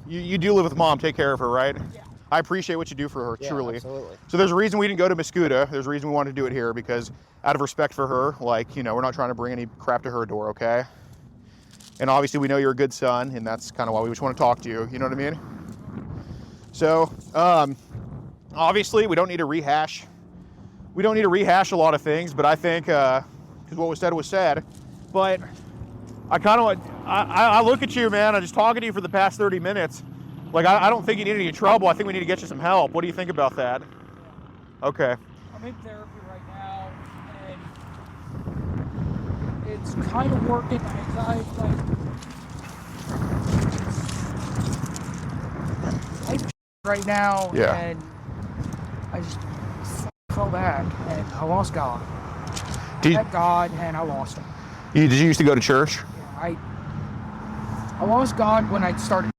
you do live with mom. Take care of her, right? Yeah. I appreciate what you do for her, Yeah, truly. absolutely. So there's a reason we didn't go to Muscuda. There's a reason we wanted to do it here because out of respect for her, like, you know, we're not trying to bring any crap to her door, okay? And obviously we know you're a good son, and that's kind of why we just want to talk to you. You know what I mean? So, obviously we don't need to rehash. We don't need to rehash a lot of things, but I think, because what was said. But I kind of, I look at you, man. I'm just talking to you for the past 30 minutes. Like, I don't think you need any trouble. I think we need to get you some help. What do you think about that? Okay. I'm in therapy right now, and it's kind of working. My anxiety, like, right now, Yeah. and I just fell back, and I lost God. Did, I had God, and I lost him. did you used to go to church? I lost God when I started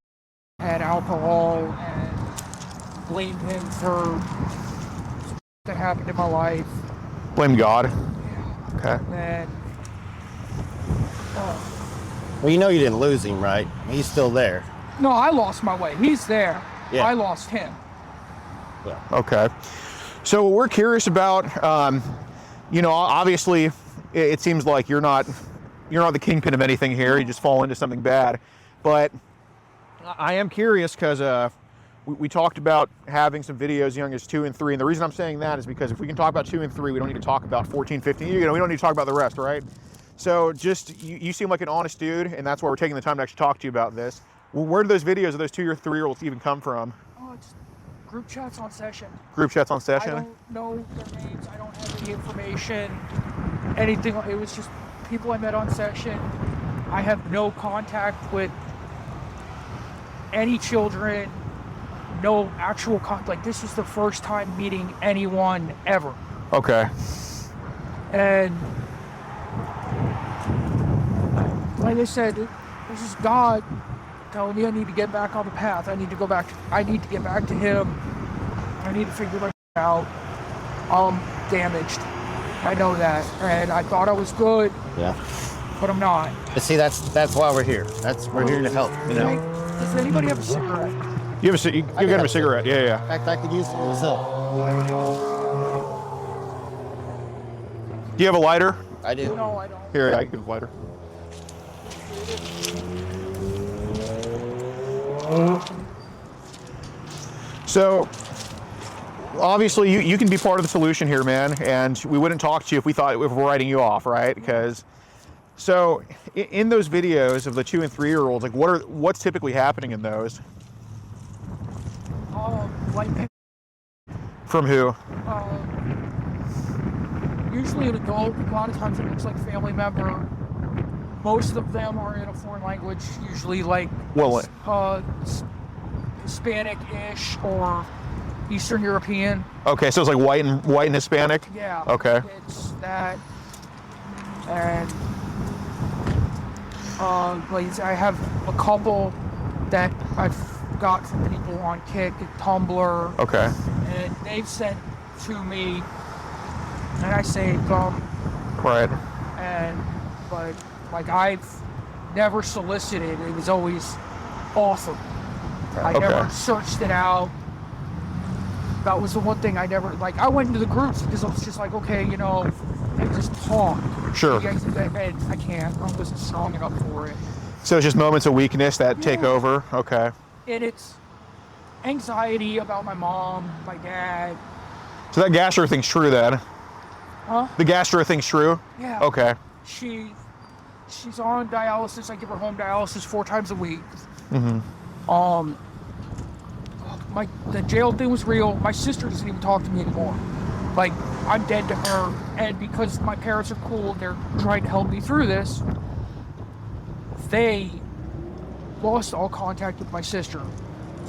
had alcohol and blamed him for that happened in my life. Blame God. Okay. And Well, you know you didn't lose him, right? He's still there. no, I lost my way. He's there. Yeah. I lost him. Yeah. Okay. So what we're curious about, you know, obviously it seems like you're not the kingpin of anything here. You just fall into something bad. But I am curious because we talked about having some videos young as 2 and 3. And the reason I'm saying that is because if we can talk about 2 and 3, we don't need to talk about 14, 15. You know, we don't need to talk about the rest, right? So just, you seem like an honest dude, and that's why we're taking the time to actually talk to you about this. Well, where do those videos of those 2 or 3-year-olds even come from? Oh, it's group chats on session. Group chats on I session? don't know their names. I don't have any information. Anything. It was just people I met on session. I have no contact with any children. No actual contact. Like, this is the first time meeting anyone ever. Okay. And like I said, this is God telling me I need to get back on the path. I need to go back. I need to get back to Him. I need to figure my out. I'm damaged. I know that, and I thought I was good, Yeah. but I'm not. But see, that's why we're here. We're here to help. You know. Does anybody have a cigarette? You get him a cigarette. Yeah, yeah. In fact, I could use it. What's up? Do you have a lighter? I do. No, I don't. Here, I can give a lighter. So, obviously, you can be part of the solution here, man. And we wouldn't talk to you if we thought we were writing you off, right? Because, so in those videos of the 2 and 3-year-olds, like what's typically happening in those? Like, From who? usually an adult. A lot of times it looks like family member. Most of them are in a foreign language, usually like Hispanic-ish or Eastern European. Okay, so it's like white and Hispanic? Yeah. Okay. It's that. And like I have a couple that I've got from people on Kick and Tumblr. Okay. And they've sent to me, and I saved them. Right. But like, I've never solicited. It was always awesome. I never searched it out. That was the one thing I never, like, I went into the groups because I was just like, okay, you know, they just talk. Sure. And I can't. I wasn't strong enough for it. So it's just moments of weakness that take over. Okay. And it's anxiety about my mom, my dad. So that gastro thing's true then? Huh? The gastro thing's true? Yeah. Okay. She's on dialysis. I give her home dialysis 4 times a week. Mm-hmm. The jail thing was real. My sister doesn't even talk to me anymore. Like, I'm dead to her, and because my parents are cool, they're trying to help me through this. They lost all contact with my sister,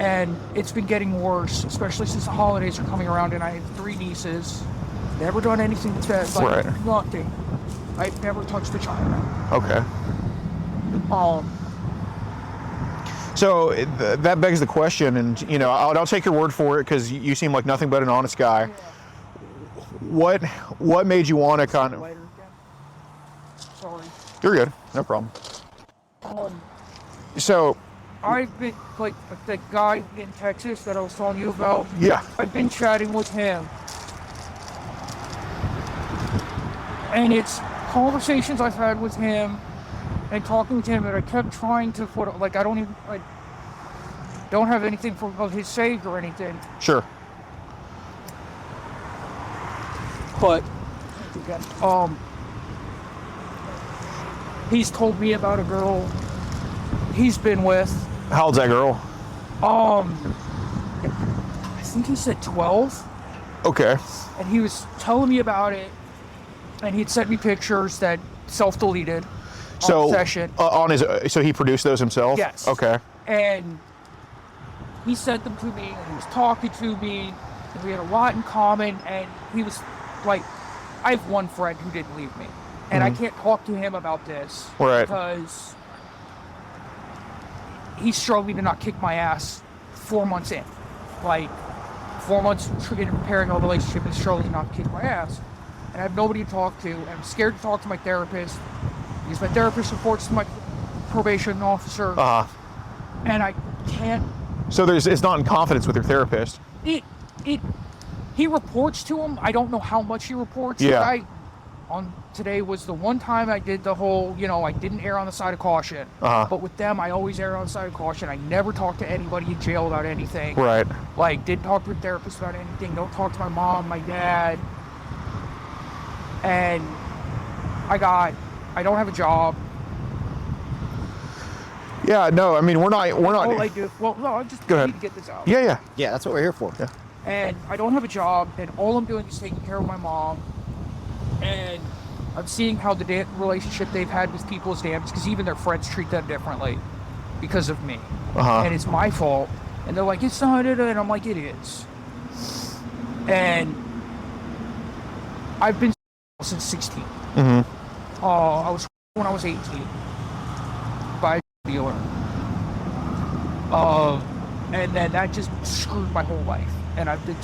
and it's been getting worse, especially since the holidays are coming around, and I have 3 nieces. Never done anything to like, nothing. I've never touched a child. Okay. So that begs the question, and you know, I'll take your word for it because you seem like nothing but an honest guy. Yeah. What made you want to kind of? Sorry. You're good. No problem. So. I've been, like, the guy in Texas that I was telling you about. Yeah. I've been chatting with him. And it's conversations I've had with him and talking with him that I kept trying to put, like, I don't have anything of his saved or anything. Sure. But, he's told me about a girl he's been with. How old's that girl? I think he said 12. Okay. And he was telling me about it, and he'd sent me pictures that self-deleted on session. So he produced those himself? Yes. Okay. And he sent them to me, and he was talking to me, and we had a lot in common, and he was like, I have one friend who didn't leave me, and I can't talk to him about this. Right. Because he's struggling to not kick my ass 4 months in. Like, 4 months in repairing a relationship and struggling to not kick my ass. And I have nobody to talk to, and I'm scared to talk to my therapist because my therapist reports to my probation officer. And I can't. So it's not in confidence with your therapist. he reports to him. I don't know how much he reports. Yeah. Today was the one time I did the whole, I didn't err on the side of caution. But with them, I always err on the side of caution. I never talk to anybody in jail about anything. Right. Like, didn't talk to a therapist about anything. Don't talk to my mom, my dad. And I don't have a job. Yeah, no, I mean, we're not. All I do, no, I just Go ahead. need to get this out. Yeah. Yeah, that's what we're here for. Yeah. And I don't have a job, and all I'm doing is taking care of my mom. And I'm seeing how the relationship they've had with people is damaged, because even their friends treat them differently because of me. And it's my fault. And they're like, it's not it, and I'm like, it is. And I've been since 16. I was when I was 18 by a dealer. And then that just screwed my whole life. And I've been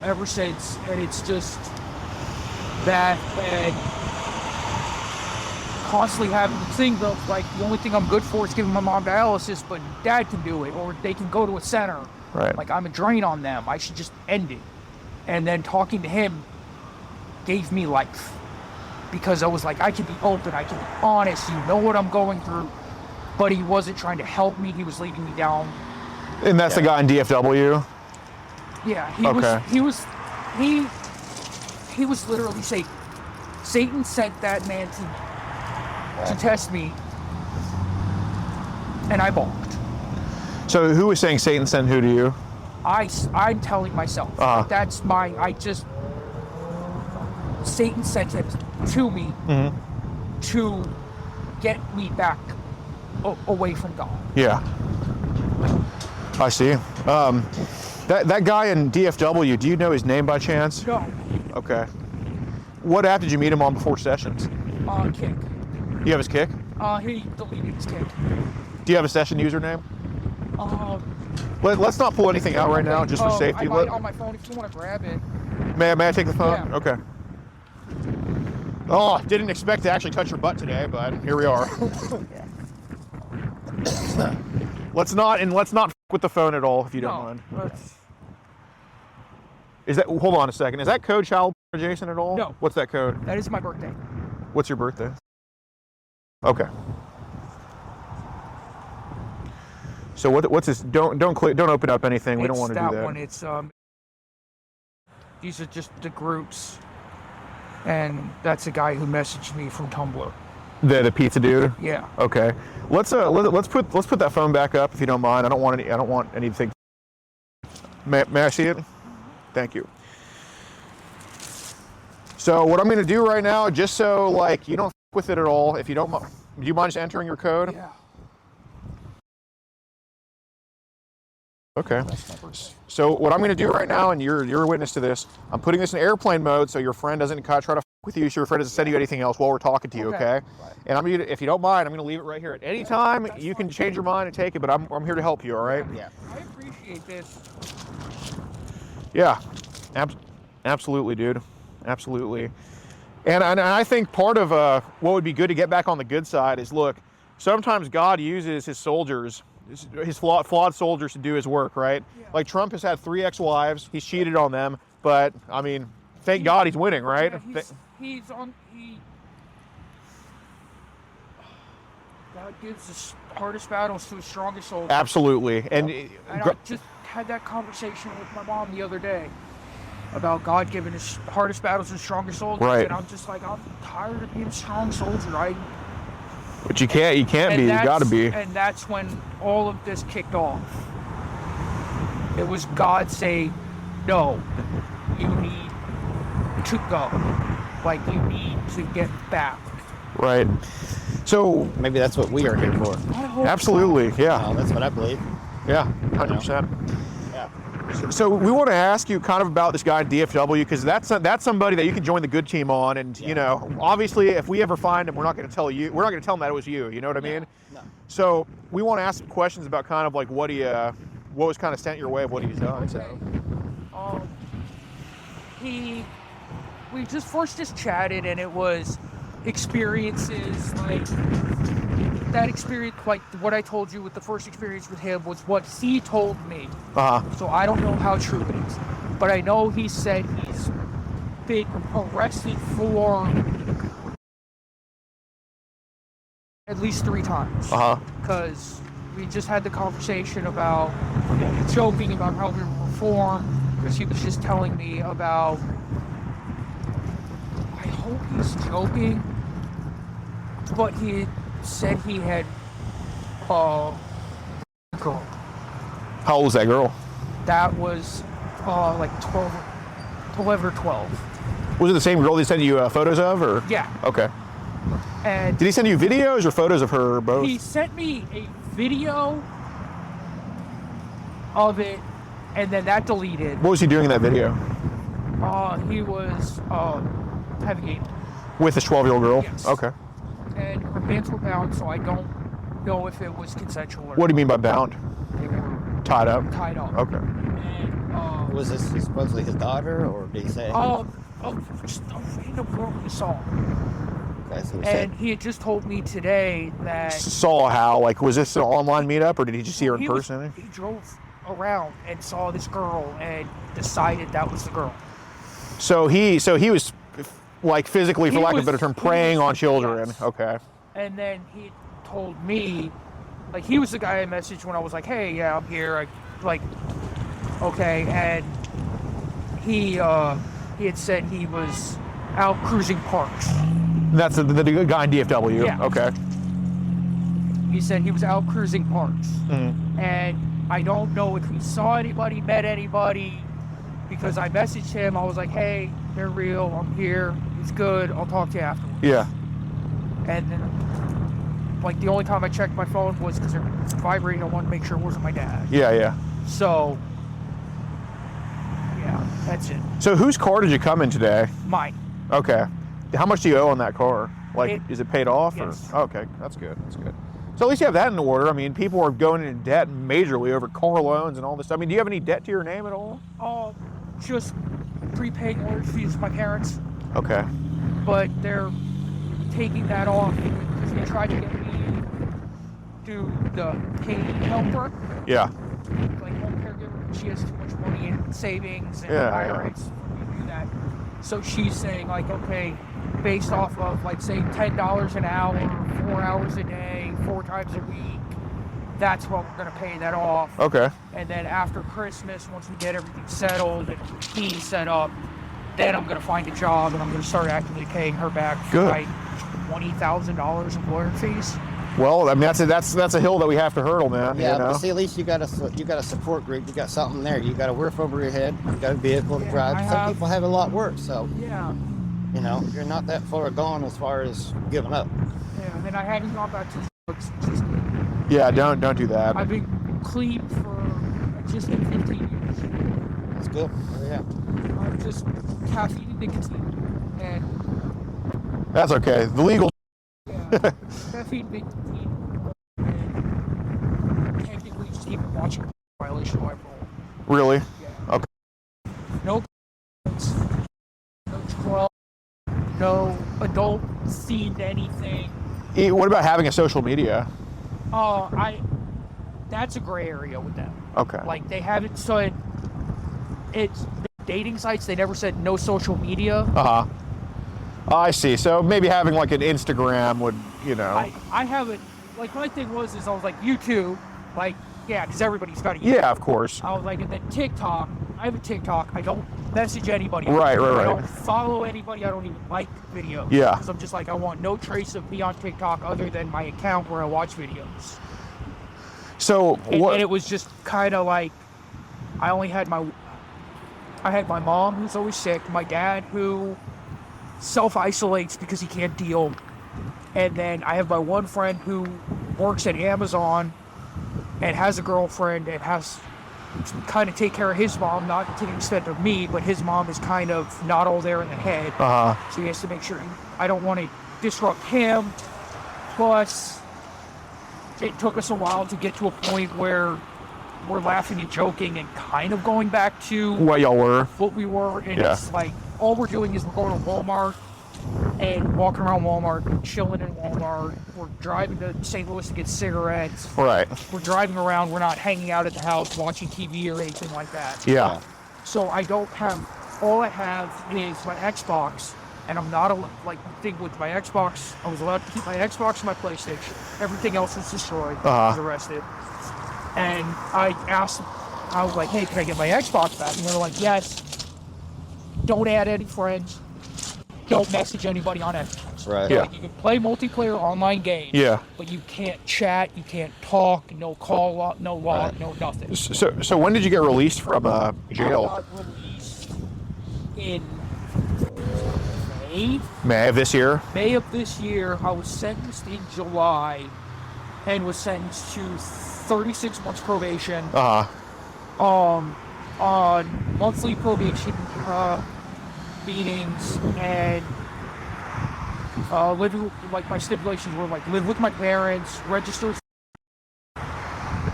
ever since, and it's just that, and constantly having the thing of like, the only thing I'm good for is giving my mom dialysis, but dad can do it, or they can go to a center. Right. Like, I'm a drain on them. I should just end it. And then talking to him gave me life, because I was like, I can be open, I can be honest, you know what I'm going through. But he wasn't trying to help me. He was leading me down. And that's the guy in DFW? Yeah, he was literally Satan. Satan sent that man to test me, and I balked. So who was saying Satan sent who to you? I'm telling myself. That's Satan sent it to me to get me back away from God. Yeah. I see. That guy in DFW, do you know his name by chance? No. Okay. What app did you meet him on before sessions? Kick. You have his kick? He deleted his kick. Do you have a session username? Let's not pull anything out right now, just for safety. I might on my phone if you want to grab it. May I take the phone? Yeah. Okay. Oh, didn't expect to actually touch your butt today, but here we are. Let's not f with the phone at all, if you don't mind. Hold on a second. Is that code child adjacent at all? No. What's that code? That is my birthday. What's your birthday? Okay. So what's this? Don't open up anything. We don't want to do that. That one. It's these are just the groups, and that's a guy who messaged me from Tumblr. The pizza dude. Yeah. Okay. Let's put that phone back up if you don't mind. I don't want anything. May I see it? Thank you. So what I'm going to do right now, just so like you don't f with it at all, if you don't, do you mind just entering your code? Yeah. Okay. So what I'm going to do right now, and you're a witness to this, I'm putting this in airplane mode so your friend doesn't try to f with you, so your friend doesn't send you anything else while we're talking to you, okay? And if you don't mind, I'm going to leave it right here. At any time, you can change your mind and take it, but I'm here to help you, all right? Yeah. I appreciate this. Yeah. Absolutely, dude. Absolutely. And I think part of what would be good to get back on the good side is, look, sometimes God uses his soldiers, his flawed soldiers, to do his work, right? Yeah. Like Trump has had 3 ex-wives. He's cheated on them, but I mean, thank God he's winning, right? Yeah, God gives the hardest battles to his strongest soldiers. Absolutely. And I just had that conversation with my mom the other day about God giving his hardest battles to his strongest soldiers. Right. And I'm just like, I'm tired of being a strong soldier. But you can't be. You got to be. And that's when all of this kicked off. It was God saying, no, you need to go. Like, you need to get back. Right. So maybe that's what we are here for. Absolutely. So. Yeah. Well, that's what I believe. Yeah. 100%. Yeah. So we want to ask you kind of about this guy in DFW, because that's somebody that you can join the good team on, and you know, obviously, if we ever find him, we're not going to tell you. We're not going to tell him that it was you. You know what I mean? No. So we want to ask some questions about kind of like what was kind of sent your way of what he's done. Okay. So. We just chatted, and it was experiences like that experience, like what I told you with the first experience with him was what he told me. So I don't know how true it is. but I know he said he's been arrested for at least 3 times. Because we just had the conversation about joking about how we reform, because he was just telling me about, I hope he's joking, but he said he had a girl. How old was that girl? That was like 11 or 12. Was it the same girl they sent you photos of, or? Yeah. Okay. And Did he send you videos or photos of her, or both? he sent me a video of it, and then that deleted. What was he doing in that video? He was heavy aimed. With this 12-year-old girl? Yes. Okay. And her pants were bound, so I don't know if it was consensual or What do you mean by bound? they were Tied up? tied up. Okay. And, Was this supposedly his daughter, or did he say? just a random girl he saw. Okay, so he And he had just told me today that Saw how? Like, was this an online meetup, or did he just see her in he was- person? he drove around and saw this girl and decided that was the girl. So he was, like, physically, for He lack of was- a better term, he preying was- on children. yes. Okay. And then he told me, like, he was the guy I messaged when I was like, hey, yeah, I'm here. Okay. And he had said he was out cruising parks. That's the guy in DFW? Yeah. Okay. He said he was out cruising parks. Mm-hmm. And I don't know if he saw anybody, met anybody, because I messaged him. I was like, hey, they're real. I'm here. It's good. I'll talk to you afterwards. Yeah. And then, like, the only time I checked my phone was because it was vibrating. I wanted to make sure it wasn't my dad. Yeah. So, yeah, that's it. So whose car did you come in today? Mine. Okay. How much do you owe on that car? Like, is it paid off? Yes. Or? Okay, that's good. That's good. So at least you have that in order. I mean, people are going into debt majorly over car loans and all this stuff. I mean, do you have any debt to your name at all? Just prepaying mortgage fees to my parents, Okay. but they're taking that off because they tried to get me to the paid helper, Yeah. like home caregiver. She has too much money in savings and Yeah, IRAs to do that. So she's saying, like, okay, based off of, like, say $10 an hour, 4 hours a day, 4 times a week, that's what we're going to pay that off. Okay. And then after Christmas, once we get everything settled and fees set up, then I'm going to find a job and I'm going to start actively paying her back for Good. like $20,000 of lawyer fees. Well, I mean, that's a hill that we have to hurdle, man. Yeah, you know? but see, at least you got a support group. You got something there. You got a roof over your head. You got a vehicle to Yeah, drive. I Some have- people have a lot worse, so Yeah. you know you're not that far gone as far as giving up. Yeah. And I haven't gone back to drugs. Just, Yeah, don't do that. I've been clean for just 15 years. That's good. Oh, yeah. I'm just caffeine and nicotine. And That's okay. The legal. yeah, caffeine, nicotine. And technically just even watching a violation of my parole. Really? Yeah. Okay. No kids, no 12, no adult seen anything. What about having a social media? That's a gray area with them. Okay. Like, they haven't said, it's dating sites, they never said no social media. Uh-huh. I see. So maybe having like an Instagram would, you know. I haven't, like, my thing was, I was like, YouTube, like, yeah, because everybody's got a YouTube. Yeah, of course. I was like, and then TikTok, I have a TikTok, I don't message anybody. Right. I don't follow anybody, I don't even like videos. Yeah. Because I'm just like, I want no trace of me on TikTok other than my account where I watch videos. So what? And it was just kind of like, I had my mom who's always sick, my dad who self-isolates because he can't deal, and then I have my one friend who works at Amazon and has a girlfriend and has to kind of take care of his mom, not to the extent of me, but his mom is kind of not all there in the head. Uh-huh. So he has to make sure I don't want to disrupt him. Plus, it took us a while to get to a point where we're laughing and joking and kind of going back to What y'all were? what we were. And Yeah. it's like, all we're doing is we're going to Walmart and walking around Walmart, and chilling in Walmart. We're driving to St. Louis to get cigarettes. Right. We're driving around. We're not hanging out at the house watching TV or anything like that. Yeah. So I don't have, all I have is my Xbox, and I'm not, like, the thing with my Xbox, I was allowed to keep my Xbox and my PlayStation. Everything else was destroyed. I was arrested. And I asked, I was like, hey, can I get my Xbox back? And they were like, yes. Don't add any friends. Don't message anybody on Xbox. Right. Yeah. Like, you can play multiplayer online games. Yeah. But you can't chat, you can't talk, no call up, no log, Right. no nothing. So when did you get released from I jail? got released in May. May of this year. May of this year. I was sentenced in July and was sentenced to 36 months probation. On monthly probation meetings, and living, like, my stipulations were like live with my parents, register,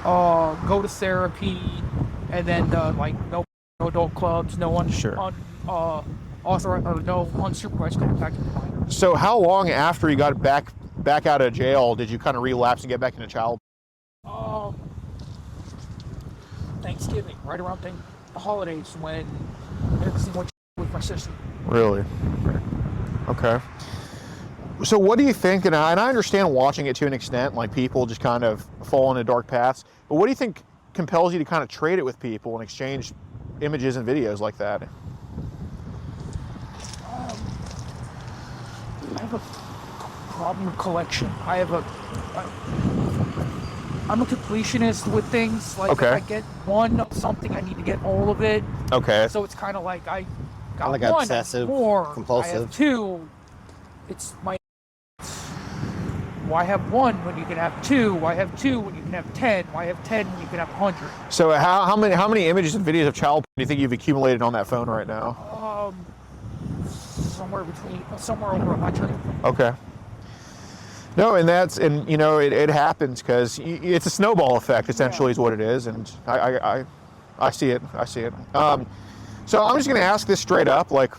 go to therapy, and then like no adult clubs, no authorized or no unsupervised contact with minors. So how long after you got back out of jail did you kind of relapse and get back into child? Thanksgiving, right around the holidays, when everything went with my sister. Really? Okay. So what do you think, and I understand watching it to an extent, like people just kind of fall into dark paths, but what do you think compels you to kind of trade it with people and exchange images and videos like that? I have a problem with collection. I'm a completionist with things. Like, Okay. if I get one of something, I need to get all of it. Okay. So it's kind of like I got Like one, I have obsessive, more. I compulsive. have two. It's my. Why have one when you can have two? Why have two when you can have 10? Why have 10 when you can have 100? So how many images and videos of child porn do you think you've accumulated on that phone right now? Somewhere over 100. Okay. No, and you know it happens because it's a snowball effect essentially is what it is, and I see it. So I'm just going to ask this straight up, like,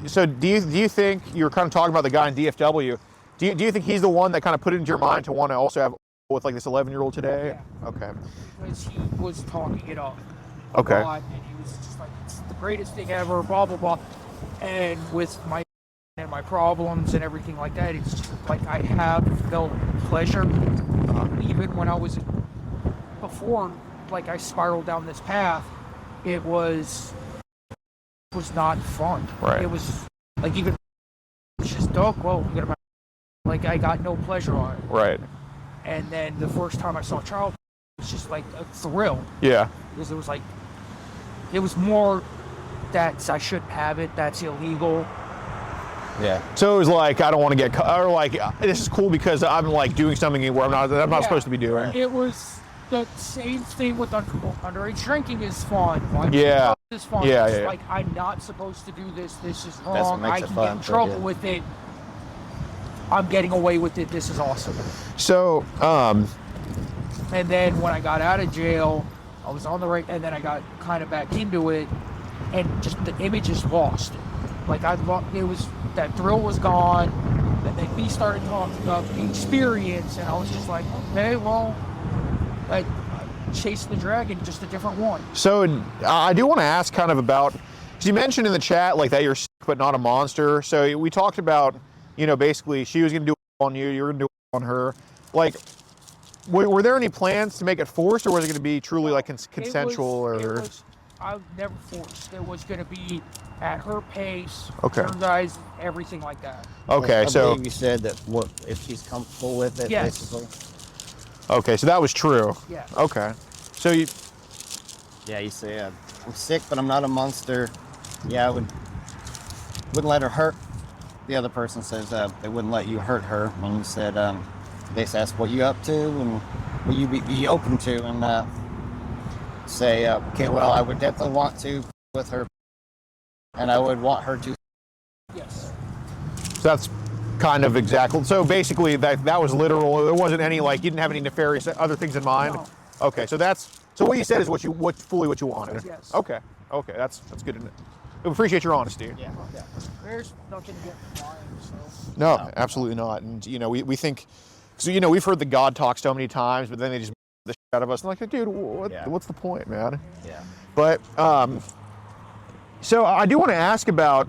so do you think you're kind of talking about the guy in DFW? Do you think he's the one that kind of put it into your mind to want to also have with like this 11-year-old today? Yeah. Okay. Because he was talking it up. Okay. A lot, and he was just like, it's the greatest thing ever, blah blah blah. And with my problems and everything like that, it's just like I have no pleasure. Even when I was before, like, I spiraled down this path, it was not fun. Right. It was like, even it's just dog. Well, like, I got no pleasure on it. Right. And then the first time I saw child, it was just like a thrill. Yeah. Because it was more that I shouldn't have it, that's illegal. Yeah. So it was like, I don't want to get caught, or like, this is cool because I'm like doing something where I'm not supposed to be doing. It was the same thing with underage drinking is fun. Yeah. Is fun. Yeah, It's yeah. like, I'm not supposed to do this. This is what wrong. makes I it can fun get in for trouble you. with it. I'm getting away with it. This is awesome. So, And then when I got out of jail, I was on the right, and then I got kind of back into it, and just the image is lost. Like, it was, that thrill was gone, and then we started talking about the experience, and I was just like, okay, well, like, chase the dragon, just a different one. So I do want to ask kind of about, because you mentioned in the chat like that you're sick but not a monster. So we talked about, you know, basically she was going to do it on you, you were going to do it on her. Like, were there any plans to make it forced, or was it going to be truly like consensual? I was never forced. It was going to be at her pace, Okay. her guys, everything like that. Okay, I so believe you said that if she's comfortable with it, Yes. basically. okay, so that was true. Yeah. Okay, so you Yeah, you said I'm sick, but I'm not a monster. Yeah, I wouldn't let her hurt. The other person says they wouldn't let you hurt her. And you said they asked what you up to and what you be open to, and say okay, well, I would definitely want to with her, and I would want her to. Yes. so that's kind of exactly. So basically, that was literal. There wasn't any like you didn't have any nefarious other things in mind. No. Okay, so what you said is what you wanted. Yes. Okay, that's good to know. We appreciate your honesty. Yeah. There's nothing to get lying, so. No, absolutely not. And you know, we think, so you know, we've heard the God talk so many times, but then they just the shit out of us. And like, dude, what's the point, man? Yeah. But so I do want to ask about,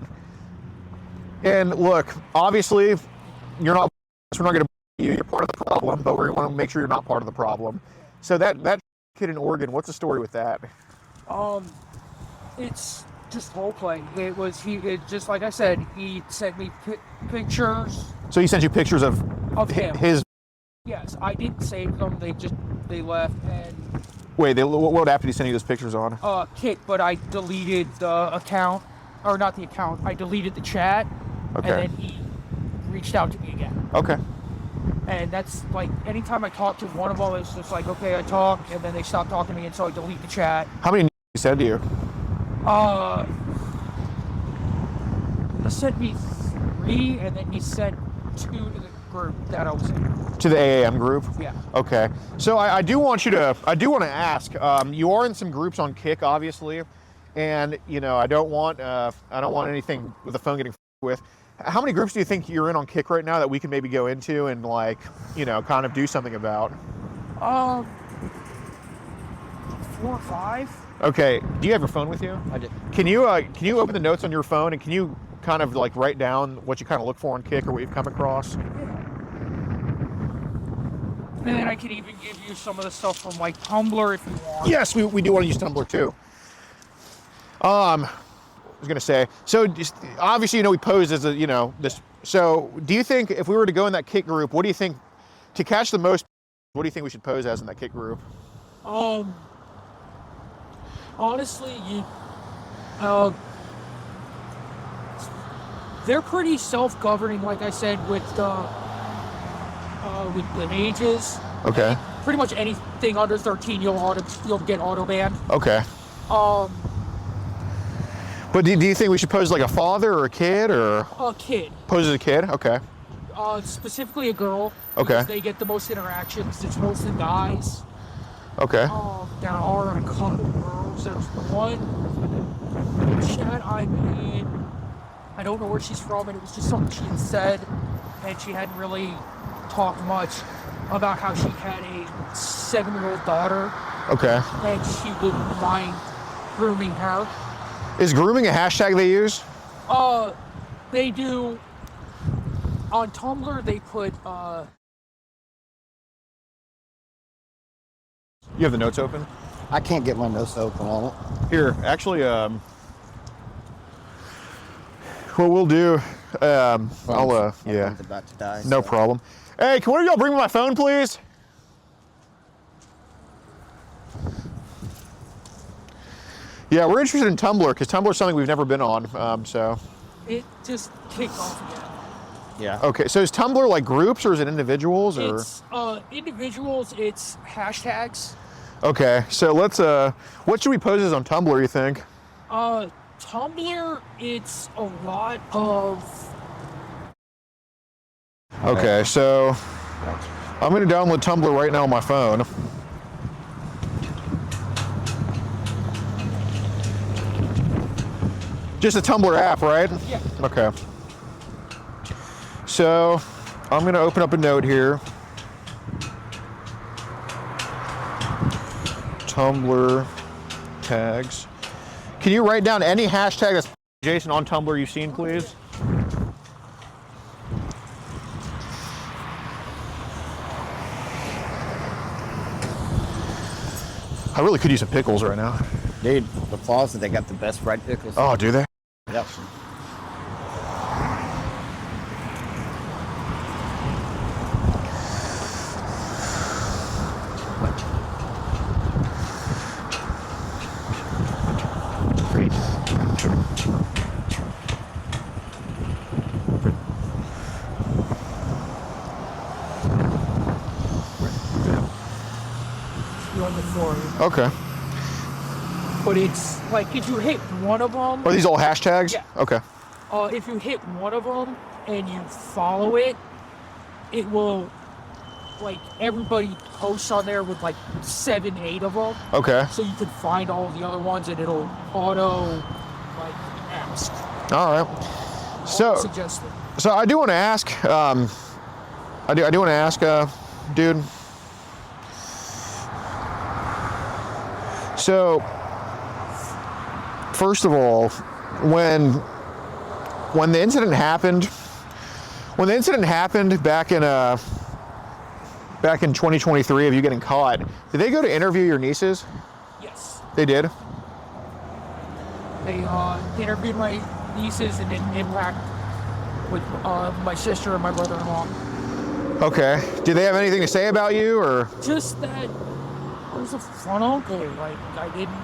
and look, obviously, you're not. We're not going to. You're part of the problem, but we want to make sure you're not part of the problem. So that kid in Oregon, what's the story with that? It's just role play. It just like I said, he sent me pictures So he sent you pictures of him. his. Yes, I didn't save them. They left and Wait, what app did he send you those pictures on? Kit, but I deleted the account, or not the account. I deleted the chat, Okay. and then he reached out to me again. Okay. And that's like anytime I talk to one of them, it's just like okay, I talk, and then they stop talking to me, and so I delete the chat. How many he sent to you? He sent me 3, and then he sent 2 to the group that I was in. To the AAM group? Yeah. Okay. So I do want to ask. You are in some groups on Kick, obviously, and you know I don't want anything with the phone getting with. How many groups do you think you're in on Kick right now that we can maybe go into and like kind of do something about? 4 or 5. Okay. Do you have your phone with you? I did. Can you open the notes on your phone and can you kind of like write down what you kind of look for on Kick or what you've come across? And then I could even give you some of the stuff from like Tumblr if you want. Yes, we do want to use Tumblr too. I was gonna say, so just, obviously we posed as this. So do you think if we were to go in that Kick group, what do you think to catch the most? What do you think we should pose as in that Kick group? Honestly, they're pretty self-governing, like I said, with the ages. Okay. Pretty much anything under 13, you'll get auto banned. Okay. But do you think we should pose like a father or a kid or? A kid. Pose as a kid. Okay. Specifically a girl. Okay. Because they get the most interactions. It's mostly guys. Okay. There are a couple girls. There's one chat I'm in. I don't know where she's from, and it was just something she had said, and she hadn't really talked much about how she had a 7-year-old daughter. Okay. And she wouldn't mind grooming her. Is grooming a hashtag they use? They do. On Tumblr, they put, You have the notes open? I can't get my notes open on it. Here, actually, what we'll do, yeah. Phone's about to die. No so. problem. Hey, can one of y'all bring me my phone, please? Yeah, we're interested in Tumblr because Tumblr is something we've never been on. So. it just kicked off again. Yeah. Okay, so is Tumblr like groups or is it individuals or? It's individuals. It's hashtags. Okay, so let's. What should we pose as on Tumblr? You think? Tumblr. It's a lot of. Okay, so I'm gonna download Tumblr right now on my phone. Just a Tumblr app, right? Yeah. Okay. So I'm gonna open up a note here. Tumblr tags. Can you write down any hashtag that's Jason on Tumblr you've seen, please? I really could use some pickles right now. Dude, the Plaza, they got the best fried pickles. Oh, do they? Yep. Great. You on the floor. Okay. But it's like if you hit one of them. Are these all hashtags? Yeah. Okay. If you hit one of them and you follow it, it will, like, everybody posts on there with like 7, 8 of them. Okay. So you can find all the other ones and it'll auto, like, ask. All right. So, Suggest it. so I do want to ask. I do want to ask, dude. So, first of all, when the incident happened, back in 2023 of you getting caught, did they go to interview your nieces? Yes. They did? They interviewed my nieces and didn't interact with my sister and my brother-in-law. Okay. Did they have anything to say about you, or? Just that I was a fun uncle. Like, I didn't...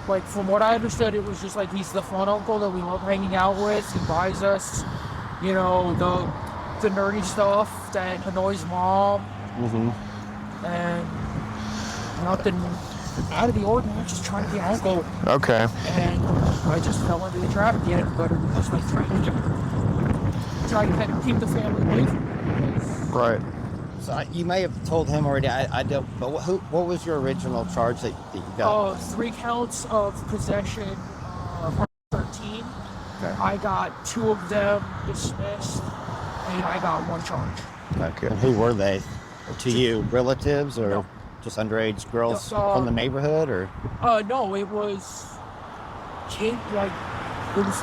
Like, from what I understood, it was just like he's the fun uncle that we love hanging out with. He buys us, you know, the nerdy stuff that annoys mom. Mm-hmm. And nothing out of the ordinary, just trying to be an uncle. Okay. And I just fell into the trap again, but it was like trying to keep the family away from me. Right. So you may have told him already. I don't. But what was your original charge that you got? 3 counts of possession of 13. Okay. I got 2 of them dismissed, and I got 1 charge. Okay. And who were they? To you, relatives or No. just underage girls No, from the neighborhood, or? No, it was it was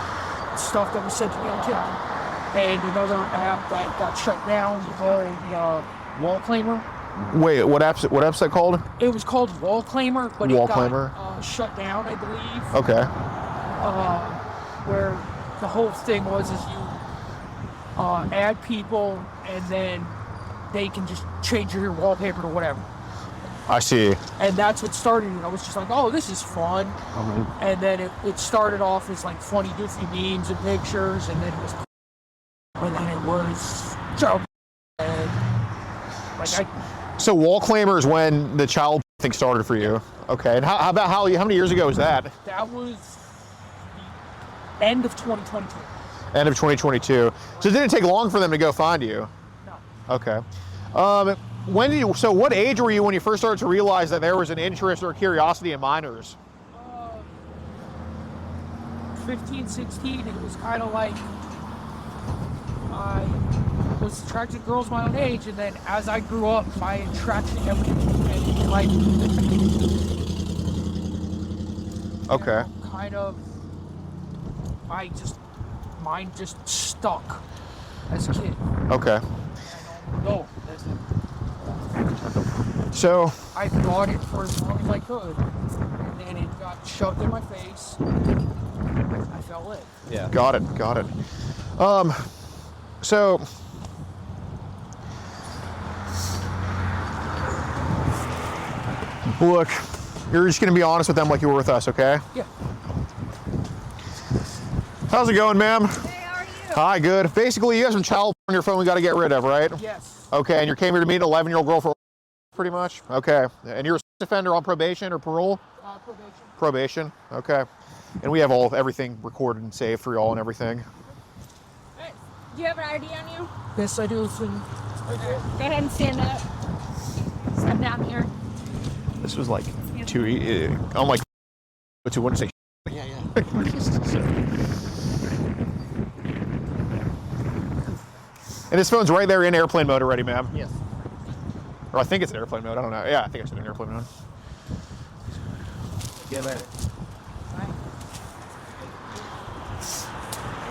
stuff that was sent to me on town. And another app that got shut down called Wall Claimer. Wait, what app's that called? It was called Wall Claimer, but Wall it got Claimer? shut down, I believe. Okay. Where the whole thing was is you add people and then they can just change your wallpaper to whatever. I see. And that's what started it. I was just like, oh, this is fun. Mm-hmm. And then it started off as like funny, goofy memes and pictures, and then it was child. And like So Wall Claimer is when the child thing started for you. Okay. And how many years ago was that? that was the end of 2022. End of 2022. So it didn't take long for them to go find you. No. Okay. So what age were you when you first started to realize that there was an interest or curiosity in minors? 15, 16, it was kind of like I was attracted to girls my own age, and then as I grew up, my attraction and like Okay. kind of mine just stuck as a kid. Okay. No, So I thought it for as long as I could, and then it got shoved in my face. I fell in. Yeah. got it. So look, you're just gonna be honest with them like you were with us, okay? Yeah. How's it going, ma'am? Hey, how are you? Hi, good. Basically, you have some child on your phone we got to get rid of, right? Yes. Okay, and you came here to meet an 11-year-old girl for pretty much? Okay. And you're a sex offender on probation or parole? Probation. Probation, okay. And we have everything recorded and saved for y'all and everything. Hey, do you have an ID on you? Yes, I do. So, Go ahead and stand up. Step down here. This was like I'm like, to want to say. Yeah. And this phone's right there in airplane mode already, ma'am. Yes. Or I think it's in airplane mode. I don't know. Yeah, I think it's in airplane mode. Get it.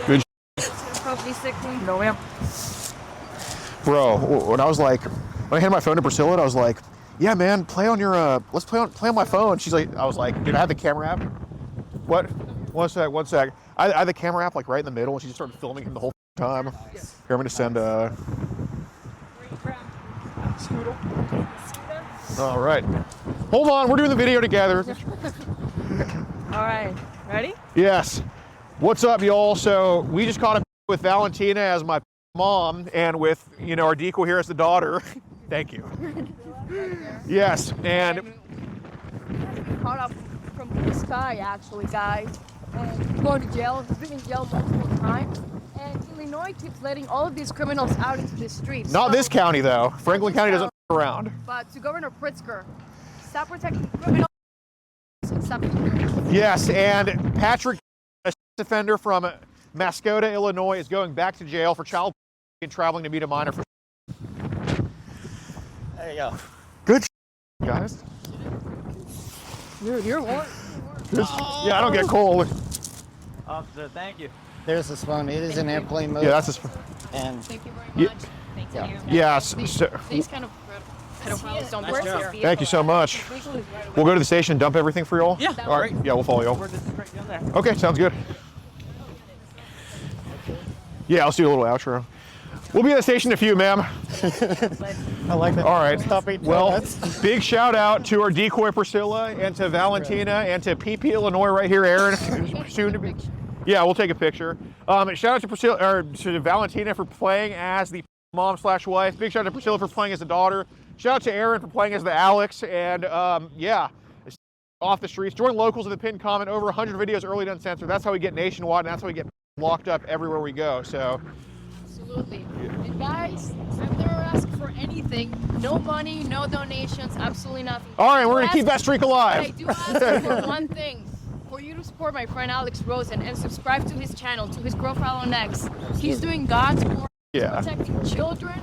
Good. Probably sick one. no, ma'am. Bro, when I handed my phone to Priscilla, I was like, yeah, man, let's play on my phone. She's like, I was like, dude, I have the camera app. What? One sec. I had the camera app like right in the middle, and she just started filming him the whole time. Here, I'm gonna send Where are you from? all right. Hold on, we're doing the video together. All right. Ready? Yes. What's up, y'all? So we just caught up with Valentina as my mom, and with our decoy here as the daughter. Thank you. Yes, and Caught up from the sky, actually, guys. And going to jail. He's been in jail multiple times. And Illinois keeps letting all of these criminals out into the streets. not So- this county though. Franklin County doesn't f around. But to Governor Pritzker, stop protecting criminals and stop. Yes, and Patrick, a sex offender from Mascota, Illinois, is going back to jail for child and traveling to meet a minor. There you go. Good guys. You're one. Yeah, I don't get cold. Officer, thank you. There's his phone. It is in airplane mode. Yeah, that's his. And Thank you very Yeah. much. Thank you. Yeah. These kind of pedophiles don't work here. Thank you so much. We'll go to the station and dump everything for y'all. Yeah. All right. Yeah, we'll follow y'all. We're just right down there. Okay, sounds good. Yeah, let's do a little outro. We'll be at the station in a few, ma'am. I like that. All right. Stop eating Well, donuts. big shout out to our decoy Priscilla and to Valentina and to PP Illinois right here, Aaron. Soon to be. Yeah, we'll take a picture. Shout out to Priscilla or to Valentina for playing as the mom/wife. Big shout out to Priscilla for playing as the daughter. Shout out to Aaron for playing as the Alex. And yeah, off the streets. Join locals in the pinned comment. Over 100 videos early and uncensored. That's how we get nationwide, and that's how we get locked up everywhere we go. So. Absolutely. And guys, I've never asked for anything. No money, no donations, absolutely nothing. All right, we're gonna keep that streak I alive. do ask for one thing. For you to support my friend Alex Rosen and subscribe to his channel, to his profile on X. He's doing God's work. Yeah. He's protecting children.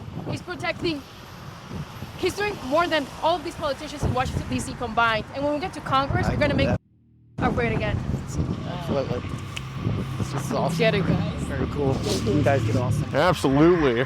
He's doing more than all of these politicians in Washington, D.C. combined. And when we get to Congress, we're gonna make great again. Absolutely. This is awesome. Get it, guys. Very cool. You guys get awesome. Absolutely.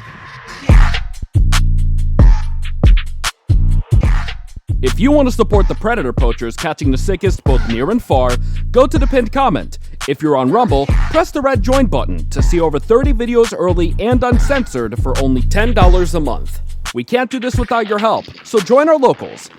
If you want to support the predator poachers catching the sickest both near and far, go to the pinned comment. If you're on Rumble, press the red join button to see over 30 videos early and uncensored for only $10 a month. We can't do this without your help, so join our locals.